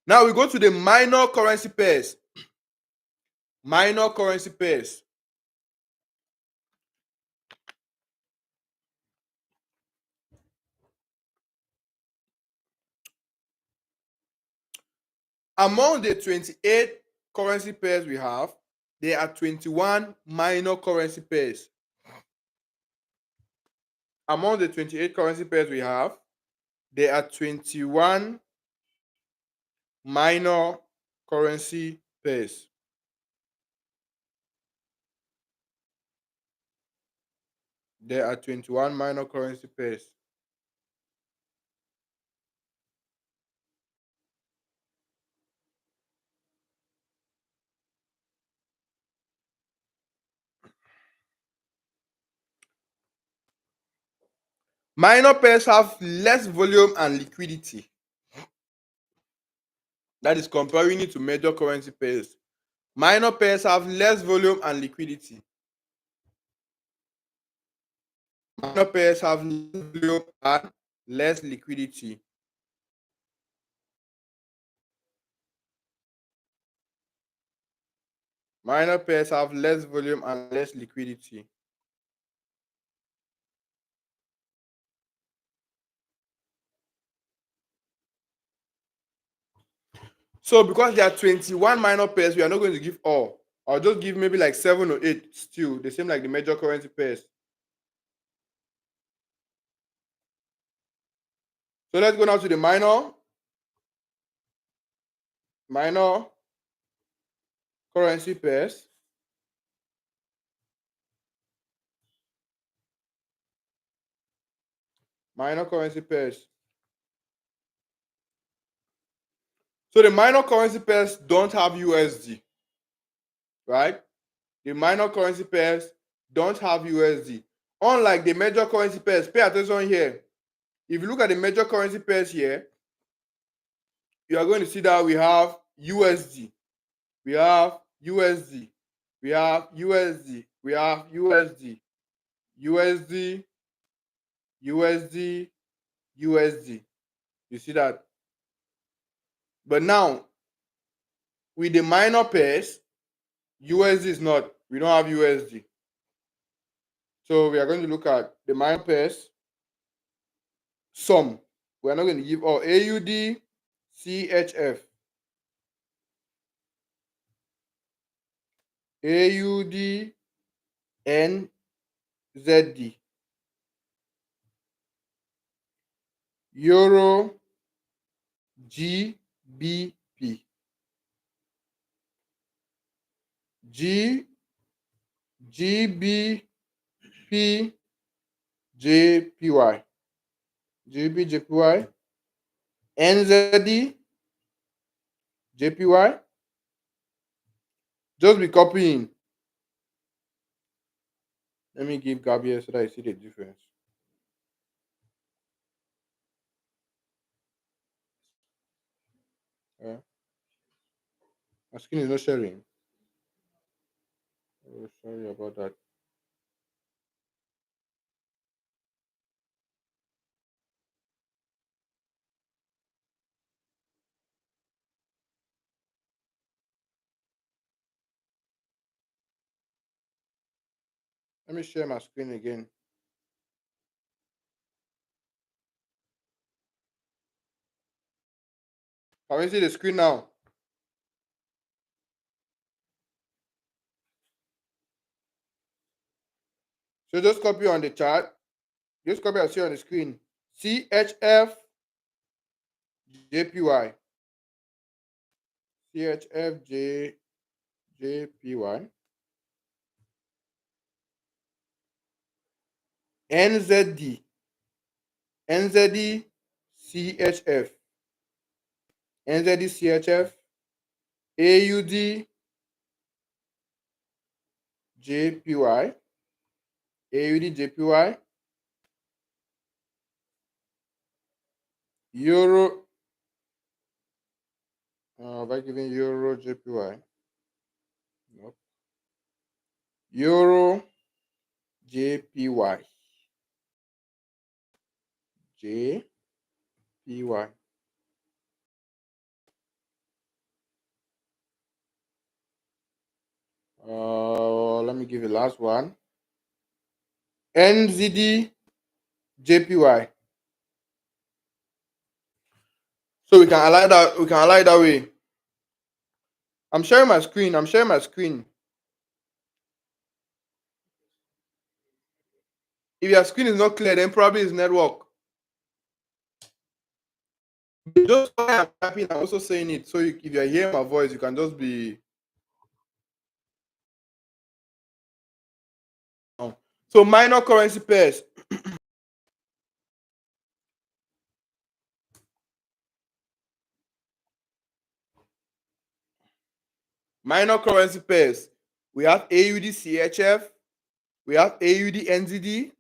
Now we go to the minor currency pairs. Minor currency pairs. Among the 28 currency pairs we have, there are 21 minor currency pairs. Among the 28 currency pairs we have, there are 21 minor currency pairs. There are 21 minor currency pairs. Minor pairs have less volume and liquidity. That is comparing it to major currency pairs. Minor pairs have less volume and liquidity. Minor pairs have less volume and less liquidity. Minor pairs have less volume and less liquidity. So because there are 21 minor pairs, we are not going to give all. I'll just give maybe like 7 or 8 still, the same like the major currency pairs. So let's go now to the minor currency pairs. Minor currency pairs. So the minor currency pairs don't have USD, right? The minor currency pairs don't have USD. Unlike the major currency pairs, pay attention here. If you look at the major currency pairs here, you are going to see that we have USD, we have USD, we have USD, we have USD, USD, USD, USD. You see that? But now, with the minor pairs, USD is not. We don't have USD. So we are going to look at the minor pairs sum. We are not going to give all AUD, CHF, AUD, NZD, Euro, GBP, GBP, JPY, GBP, JPY, NZD, JPY. Just be copying. Let me give Gabriel so that I see the difference. My screen is not sharing. Oh, sorry about that. Let me share my screen again. Can we see the screen now? So just copy on the chart. Just copy and see on the screen. CHF, JPY. CHF, JPY. NZD. NZD, CHF. NZD, CHF. AUD, JPY. AUD, JPY. Euro. Have I given Euro, JPY? Nope. Euro, JPY. JPY. Let me give you the last one. NZD, JPY. So we can align that. We can align that way. I'm sharing my screen. I'm sharing my screen. If your screen is not clear, then probably it's network. Just while I'm typing, I'm also saying it. So if you're hearing my voice, you can just be. So minor currency pairs. Minor currency pairs. We have AUD CHF. We have AUD NZD.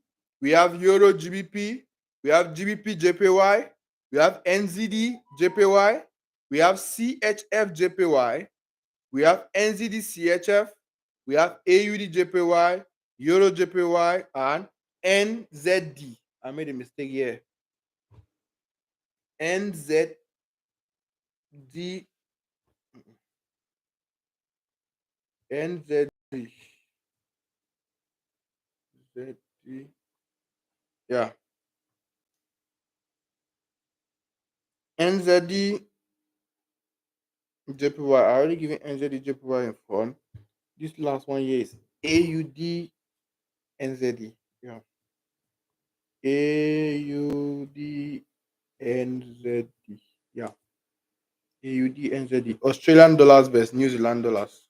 We have Euro GBP. We have GBP JPY. We have NZD JPY. We have CHF JPY. We have NZD CHF. We have AUD JPY, Euro JPY, and NZD. I made a mistake here. NZD. NZD. ZD. Yeah. NZD JPY. I already given NZD JPY in front. This last one here is AUD NZD. Yeah. AUD NZD. Yeah. AUD NZD. Australian dollars versus New Zealand dollars.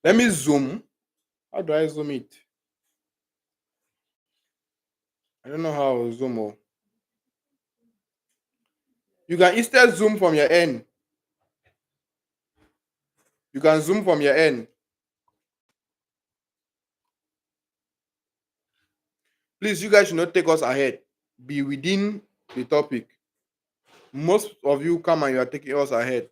Let me zoom. How do I zoom it? I don't know how to zoom. Oh. You can instead zoom from your end. You can zoom from your end. Please, you guys should not take us ahead. Be within the topic. Most of you come and you are taking us ahead.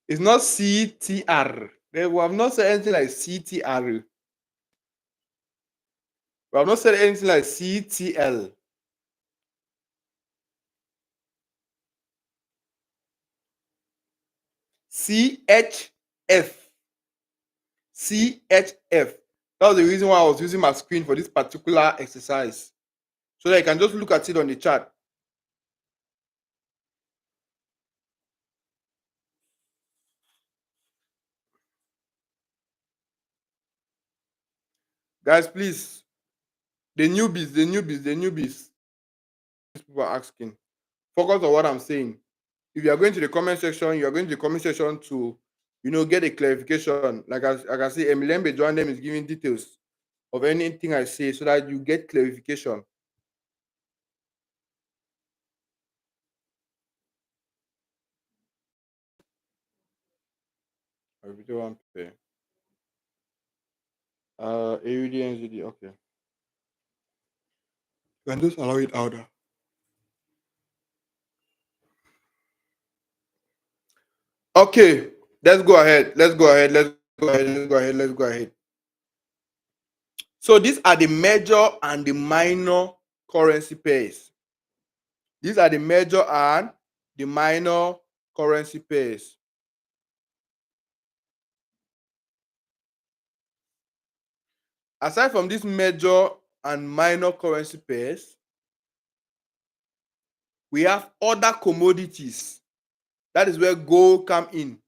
It's not CTR. We have not said anything like CTR. We have not said anything like CTL. CHF. CHF. That was the reason why I was using my screen for this particular exercise. So that you can just look at it on the chart. Guys, please. The newbies. People are asking. Focus on what I'm saying. If you are going to the comment section, you are going to the comment section to, get a clarification. Like I can see Emilembe join them is giving details of anything I say so that you get clarification. I really want to pay. AUD, NZD, okay. You can just allow it out. Okay, let's go ahead. So these are the major and the minor currency pairs. These are the major and the minor currency pairs. Aside from these major and minor currency pairs, we have other commodities. That is where gold come in.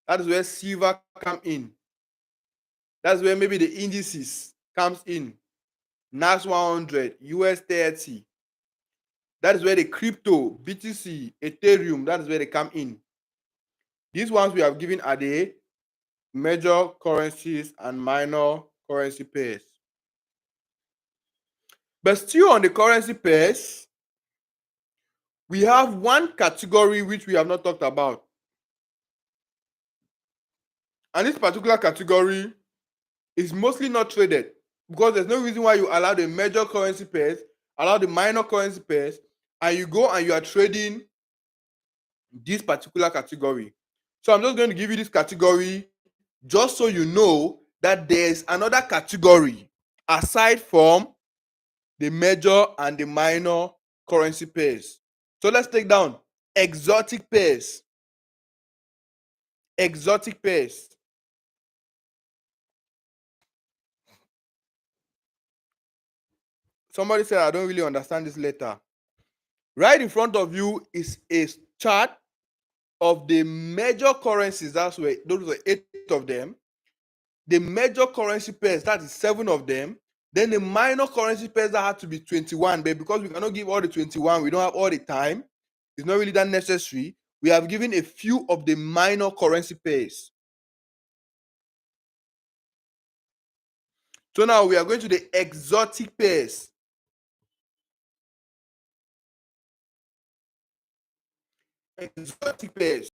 That is where silver come in. That's where maybe the indices comes in. NAS 100, US 30. That is where the crypto, BTC, Ethereum, that is where they come in. These ones we have given are the major currencies and minor currency pairs. But still on the currency pairs, we have one category which we have not talked about. And this particular category is mostly not traded because there's no reason why you allow the major currency pairs, allow the minor currency pairs, and you go and you are trading this particular category. So I'm just going to give you this category just so you know that there's another category aside from the major and the minor currency pairs. So let's take down exotic pairs. Exotic pairs. Somebody said, I don't really understand this letter. Right in front of you is a chart of the major currencies. That's where those are 8 of them. The major currency pairs, that is 7 of them. Then the minor currency pairs that had to be 21, but because we cannot give all the 21, we don't have all the time. It's not really that necessary. We have given a few of the minor currency pairs. So now we are going to the exotic pairs. Exotic pairs.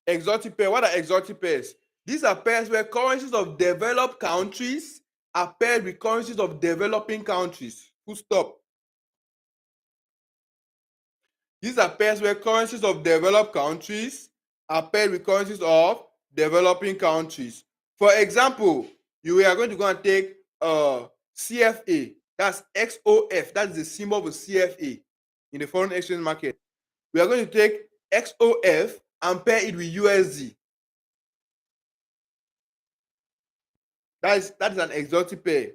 Exotic pairs. What are exotic pairs? These are pairs where currencies of developed countries are paired with currencies of developing countries. Full stop. These are pairs where currencies of developed countries are paired with currencies of developing countries. For example, you are going to go and take CFA. That's XOF. That is the symbol of a CFA in the foreign exchange market. We are going to take XOF and pair it with USD. That is an exotic pair.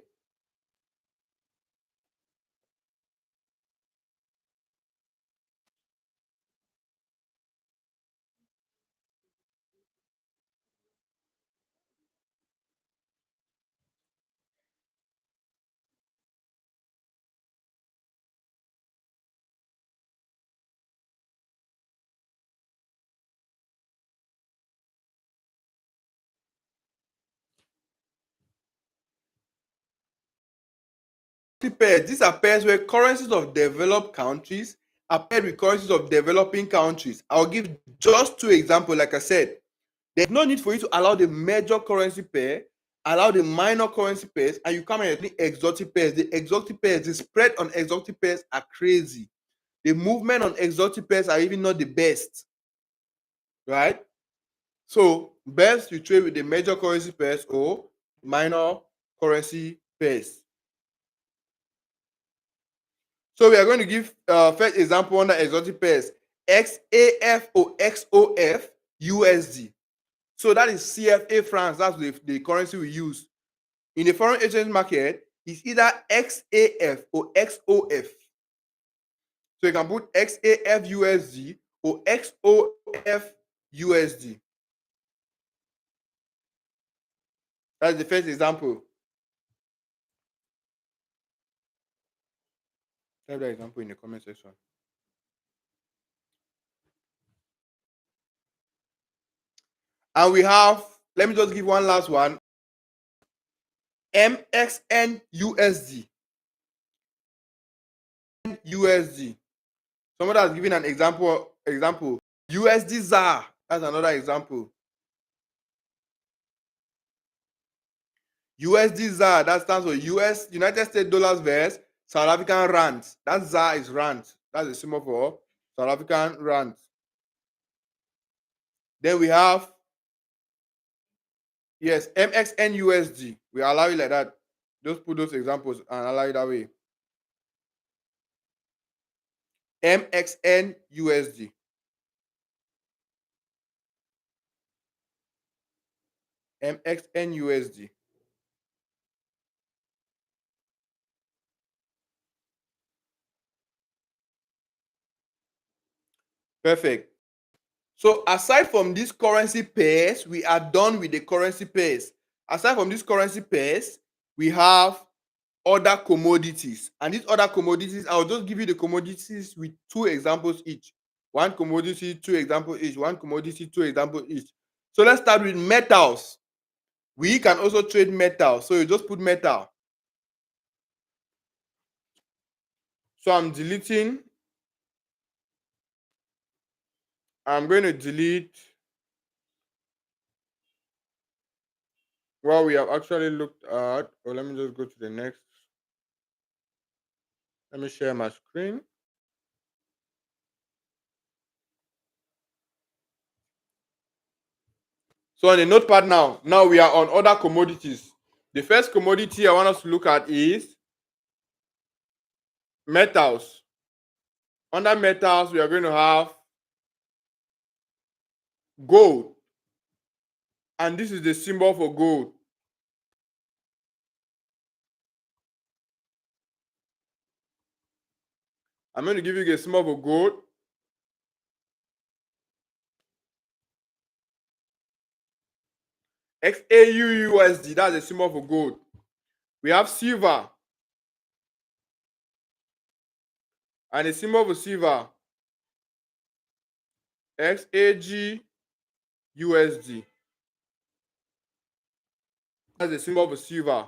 Pairs. These are pairs where currencies of developed countries are paired with currencies of developing countries. I'll give just 2 examples. Like I said, there's no need for you to allow the major currency pair, allow the minor currency pairs, and you come and the exotic pairs. The exotic pairs, the spread on exotic pairs are crazy. the movement on exotic pairs are even not the best, right? So best you trade with the major currency pairs or minor currency pairs. So we are going to give first example under exotic pairs: XAF or XOF USD. So that is CFA francs. That's the currency we use in the foreign exchange market. It's either XAF or XOF. So you can put XAF USD or XOF USD. That's the first example. Type that example in the comment section. And we have, let me just give one last one, MXN USD. USD. Someone has given an example. USD ZAR. That's another example. USD ZAR. That stands for United States dollars versus South African rand. That ZAR is rand. That's the symbol for South African rand. Then we have, yes, MXN USD. We allow it like that. Just put those examples and allow it that way. MXN USD. MXN USD. Perfect. So aside from these currency pairs, we are done with the currency pairs. Aside from these currency pairs, we have other commodities. And these other commodities, I'll just give you the commodities with two examples each. One commodity, two examples each. One commodity, two examples each. So let's start with metals. We can also trade metal. So you just put metal. So I'm deleting. I'm going to delete what we have actually looked at. Or let me just go to the next. Let me share my screen. So on the notepad now we are on other commodities. The first commodity I want us to look at is metals. Under metals, we are going to have gold. And this is the symbol for gold. I'm going to give you a symbol for gold. XAUUSD, that's the symbol for gold. We have silver. And the symbol for silver, XAGUSD. That's the symbol for silver.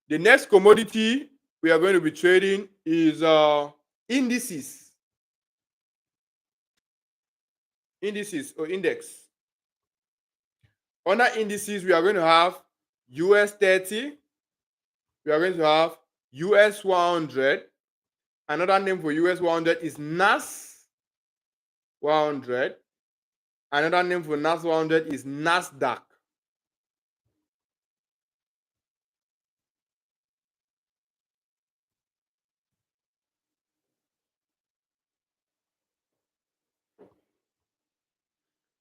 The next commodity we are going to be trading is indices. Indices or index. Under indices, we are going to have US 30. We are going to have US 100. Another name for US 100 is NAS 100. Another name for NAS 100 is NASDAQ.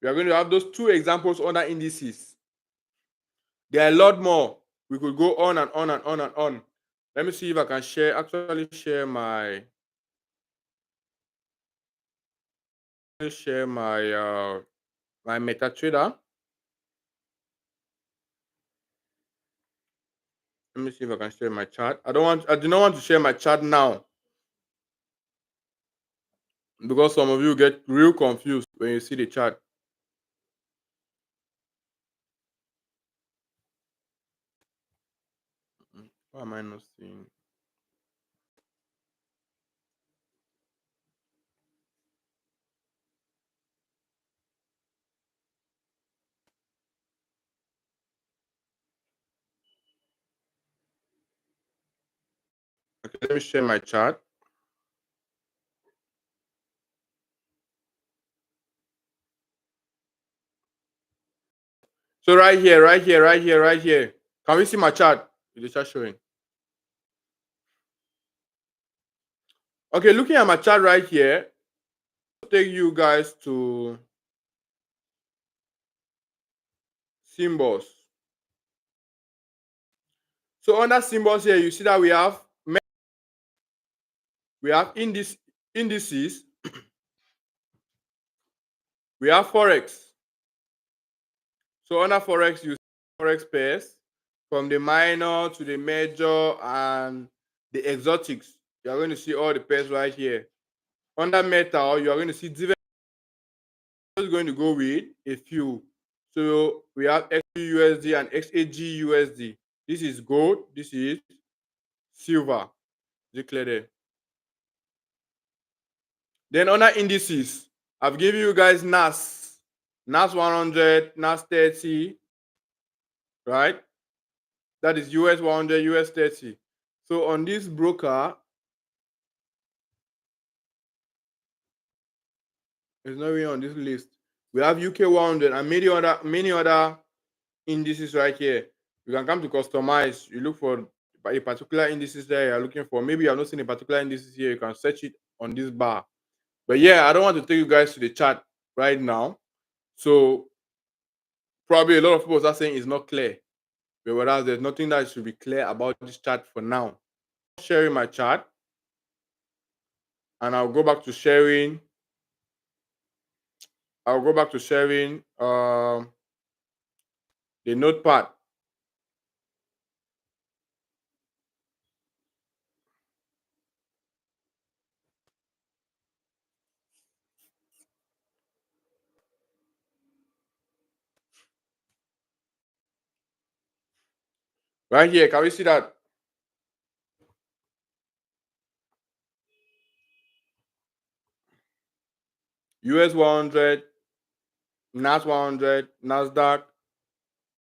We are going to have those two examples under indices. There are a lot more. We could go on and on and on and on. Let me see if I can share my my MetaTrader. Let me see if I can share my chart. I do not want to share my chart now because some of you get real confused when you see the chart. Why am I not seeing? Okay, let me share my chart. So right here, right here, right here, right here. Can we see my chart? Is the chart showing? Okay, looking at my chart right here, I'll take you guys to symbols. So under symbols here, you see that we have indices, we have forex. So under forex, you see forex pairs from the minor to the major and the exotics. You are going to see all the pairs right here. Under metal, you are going to see different. I'm just going to go with a few. So we have XUSD and XAGUSD. This is gold. This is silver. Is it clear there? Then under indices, I've given you guys NAS 100, NAS 30, right? That is US 100, US 30. So on this broker, it's not really on this list. We have UK 100 and many other indices right here. You can come to customize. You look for a particular indices there you're looking for. Maybe you have not seen a particular indices here. You can search it on this bar. But yeah, I don't want to take you guys to the chart right now. So probably a lot of people are saying it's not clear. But whereas there's nothing that should be clear about this chart for now. I'm sharing my chart. And I'll go back to sharing. The notepad. Right here, can we see that? US 100, NAS 100, NASDAQ,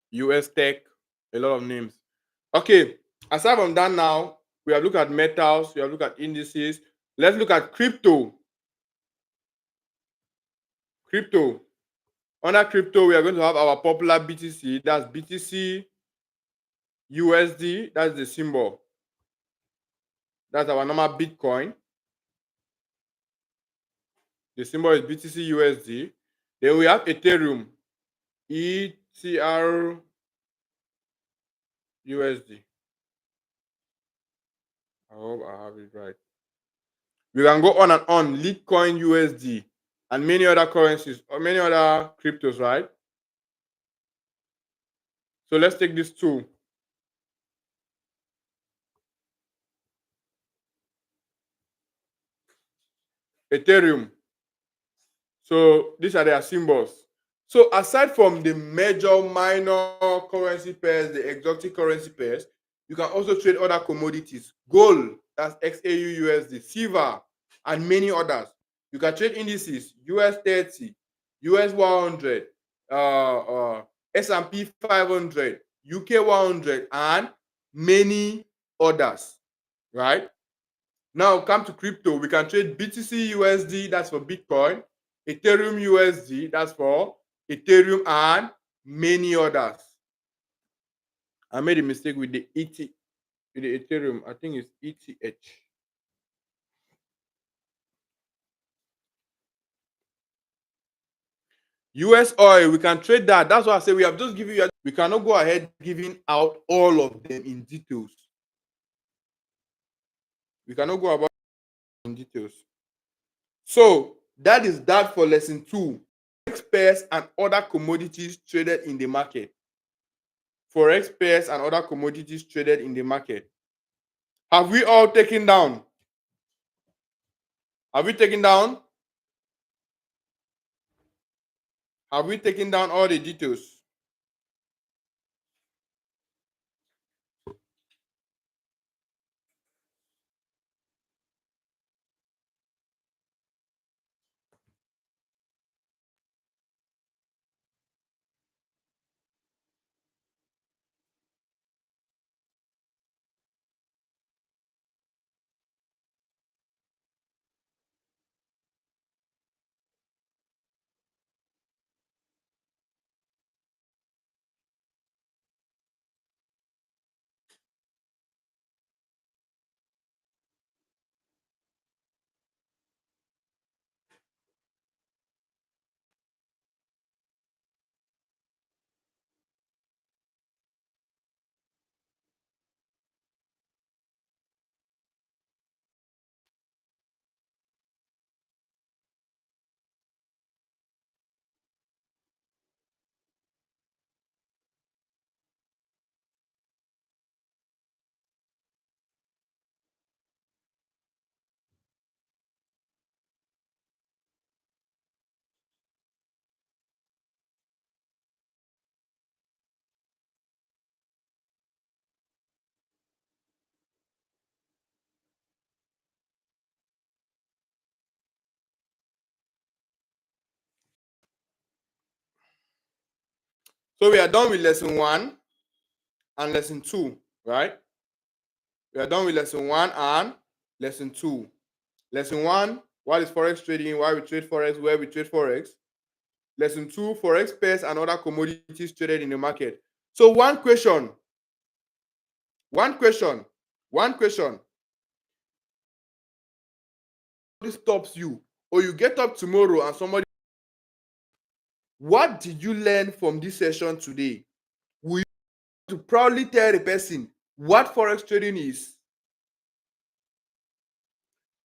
US Tech, a lot of names. Okay, aside from that now, we have looked at metals, we have looked at indices. Let's look at crypto. Under crypto, we are going to have our popular BTC. That's BTC USD. That's the symbol. That's our normal Bitcoin. The symbol is BTC USD. Then we have Ethereum. ETR USD. I hope I have it right. We can go on and on. Litecoin USD and many other currencies or many other cryptos, right? So let's take this two. Ethereum. So these are their symbols. So aside from the major, minor currency pairs, the exotic currency pairs, you can also trade other commodities. Gold, that's XAUUSD, silver, and many others. You can trade indices, US 30, US 100, S&P 500, UK 100, and many others, right? Now come to crypto. We can trade BTC USD, that's for Bitcoin, Ethereum USD, that's for Ethereum, and many others. I made a mistake with the with the Ethereum. I think it's ETH. US oil, we can trade that. That's why I say we have just given you. We cannot go ahead giving out all of them in details. We cannot go about in details. So that is that for lesson 2. Forex pairs and other commodities traded in the market. Forex pairs and other commodities traded in the market. Have we all taken down? Have we taken down? Have we taken down all the details? So we are done with lesson 1 and lesson 2, right? We are done with lesson 1 and lesson 2. Lesson 1, what is Forex trading, why we trade Forex, where we trade Forex. Lesson 2, Forex pairs and other commodities traded in the market. So one question. This stops you, or you get up tomorrow and somebody, what did you learn from this session today? Will you to proudly tell the person what Forex trading is?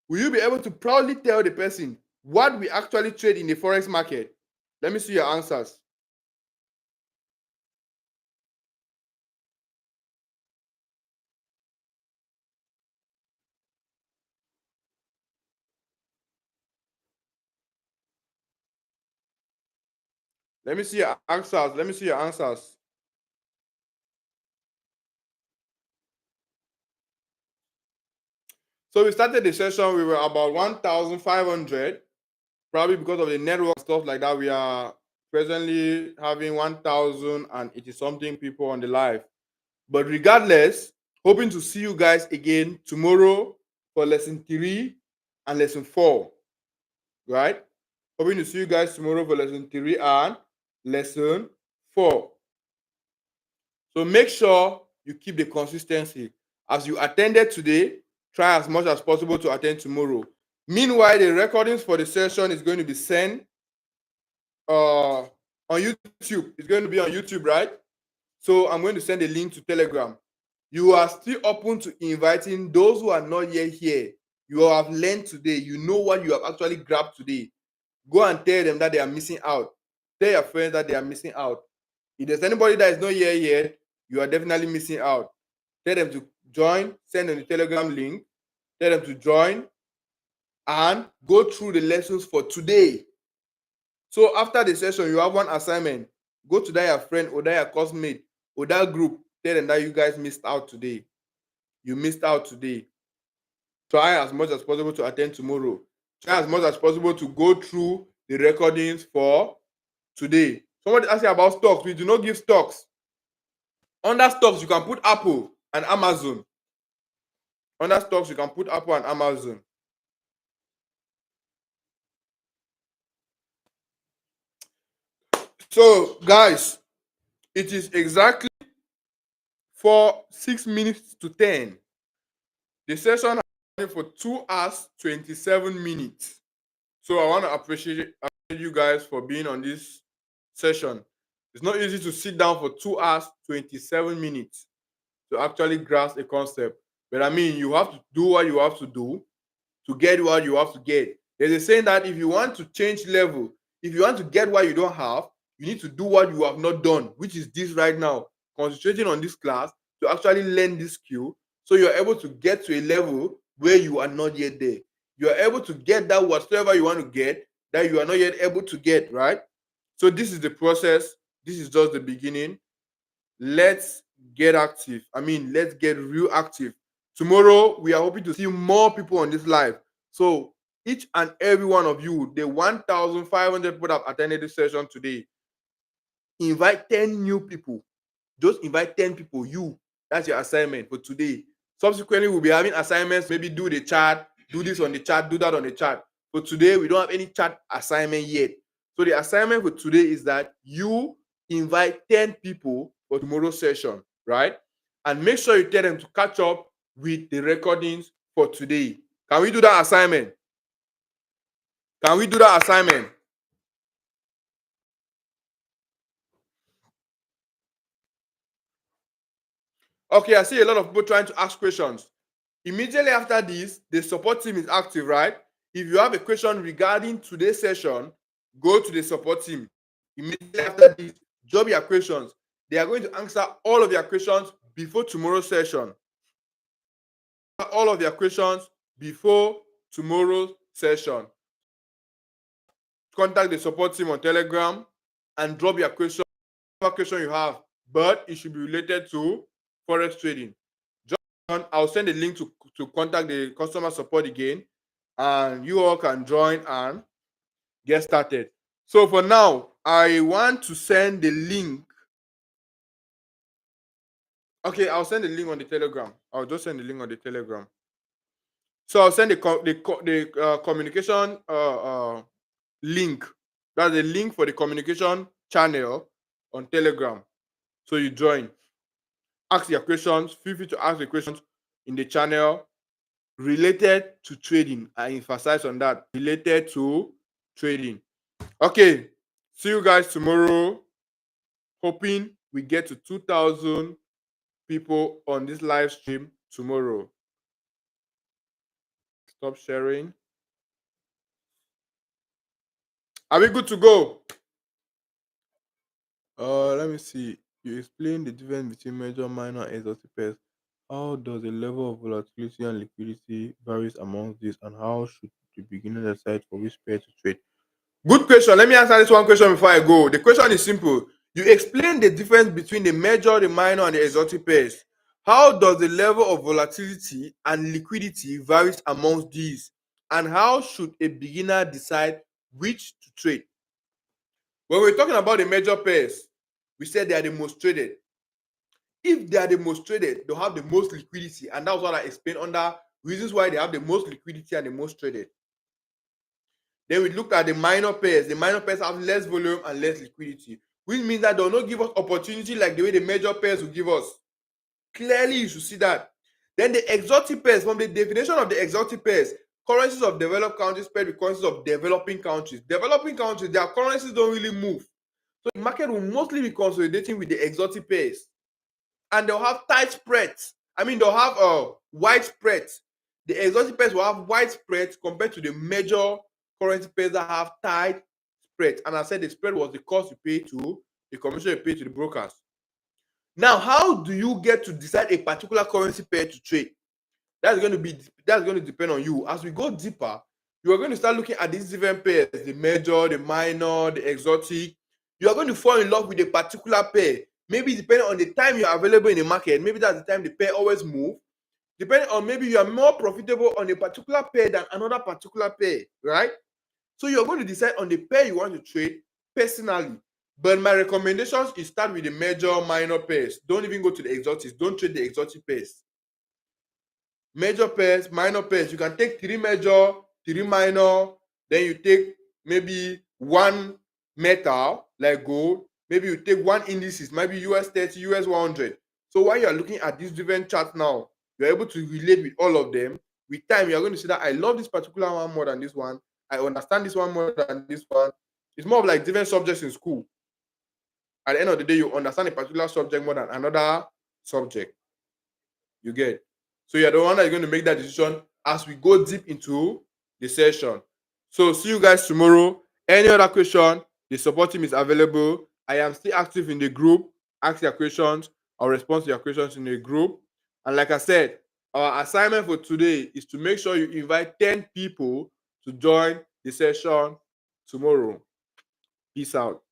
Will you be able to proudly tell the person what we actually trade in the Forex market? Let me see your answers. Let me see your answers. So we started the session, we were about 1,500. Probably because of the network and stuff like that, we are presently having 1,080 something people on the live. But regardless, hoping to see you guys again tomorrow for lesson 3 and lesson 4, right? Hoping to see you guys tomorrow for lesson 3 and lesson 4. So make sure you keep the consistency. As you attended today, try as much as possible to attend tomorrow. Meanwhile, the recordings for the session is going to be sent on YouTube. It's going to be on YouTube, right? So I'm going to send a link to Telegram. You are still open to inviting those who are not yet here. You have learned today. You know what you have actually grabbed today. Go and tell them that they are missing out. Tell your friends that they are missing out. If there's anybody that is not here yet, you are definitely missing out. Tell them to join, send them the Telegram link, tell them to join, and go through the lessons for today. So after the session, you have one assignment. Go to that your friend or that your classmate or that group. Tell them that you guys missed out today. You missed out today. Try as much as possible to attend tomorrow. Try as much as possible to go through the recordings for today. Somebody asked you about stocks. We do not give stocks. Under stocks, you can put Apple and Amazon. Under stocks, you can put Apple and Amazon. So, guys, it is exactly for 6 minutes to 10. The session has been for 2 hours, 27 minutes. So I want to appreciate you guys for being on this session. It's not easy to sit down for 2 hours, 27 minutes to actually grasp a concept. But I mean, you have to do what you have to do to get what you have to get. There's a saying that if you want to change level, if you want to get what you don't have, you need to do what you have not done, which is this right now. Concentrating on this class to actually learn this skill so you're able to get to a level where you are not yet there. You are able to get that whatsoever you want to get that you are not yet able to get, right? So this is the process. This is just the beginning. Let's get active. I mean, let's get real active. Tomorrow, we are hoping to see more people on this live. So each and every one of you, the 1,500 people that have attended this session today, invite 10 new people. Just invite 10 people. That's your assignment for today. Subsequently, we'll be having assignments, maybe do the chat, do this on the chat, do that on the chat. For today, we don't have any chat assignment yet. So the assignment for today is that you invite 10 people for tomorrow's session, right? And make sure you tell them to catch up with the recordings for today. Can we do that assignment? Can we do that assignment? Okay, I see a lot of people trying to ask questions. Immediately after this, the support team is active, right? If you have a question regarding today's session, go to the support team. Immediately after this, drop your questions. They are going to answer all of your questions before tomorrow's session. All of your questions before tomorrow's session. Contact the support team on Telegram and drop your question, whatever question you have, but it should be related to Forex trading. I'll send a link to contact the customer support again, and you all can join and get started. So for now, I want to send the link Okay, I'll send the link on the Telegram. I'll just send the link on the Telegram. So I'll send the communication link. That's a link for the communication channel on Telegram. So you join. Ask your questions. Feel free to ask the questions in the channel related to trading. I emphasize on that. Related to trading. Okay. See you guys tomorrow. Hoping we get to 2,000 people on this live stream tomorrow. Stop sharing. Are we good to go? Let me see. You explain the difference between major, minor, and exotic pairs. How does the level of volatility and liquidity varies among these, and how should the beginner decide for which pair to trade? Good question. Let me answer this one question before I go. The question is simple. You explain the difference between the major, the minor, and the exotic pairs. How does the level of volatility and liquidity varies amongst these, and how should a beginner decide which to trade? When we're talking about the major pairs, we said they are the most traded. If they are the most traded, they'll have the most liquidity, and that's what I explained under reasons why they have the most liquidity and the most traded. Then we looked at the minor pairs. The minor pairs have less volume and less liquidity, which means that they'll not give us opportunity like the way the major pairs will give us. Clearly, you should see that. Then the exotic pairs, from the definition of the exotic pairs, currencies of developed countries paired with currencies of developing countries. Developing countries, their currencies don't really move. So the market will mostly be consolidating with the exotic pairs. And they'll have tight spreads. I mean, they'll have wide spreads. The exotic pairs will have wide spreads compared to the major currency pairs that have tight spreads. And I said the spread was the cost you pay to the commission you pay to the brokers. Now, how do you get to decide a particular currency pair to trade? That's going to depend on you. As we go deeper, you are going to start looking at these different pairs: the major, the minor, the exotic. You are going to fall in love with a particular pair. Maybe depending on the time you are available in the market, maybe that's the time the pair always move. Depending on, maybe you are more profitable on a particular pair than another particular pair, right? So you're going to decide on the pair you want to trade personally. But my recommendations is start with the major, minor pairs. Don't even go to the exotics. Don't trade the exotic pairs. Major pairs, minor pairs. You can take 3 major, 3 minor, then you take maybe 1 metal like gold. Maybe you take 1 indices, maybe US 30, US 100. So while you are looking at these different charts now, you're able to relate with all of them. With time, you're going to see that I love this particular one more than this one. I understand this one more than this one. It's more of like different subjects in school. At the end of the day, you understand a particular subject more than another subject. You get. So you're the one that's going to make that decision as we go deep into the session. So see you guys tomorrow. Any other question, the support team is available. I am still active in the group. Ask your questions. I'll respond to your questions in the group. And like I said, our assignment for today is to make sure you invite 10 people to join the session tomorrow. Peace out.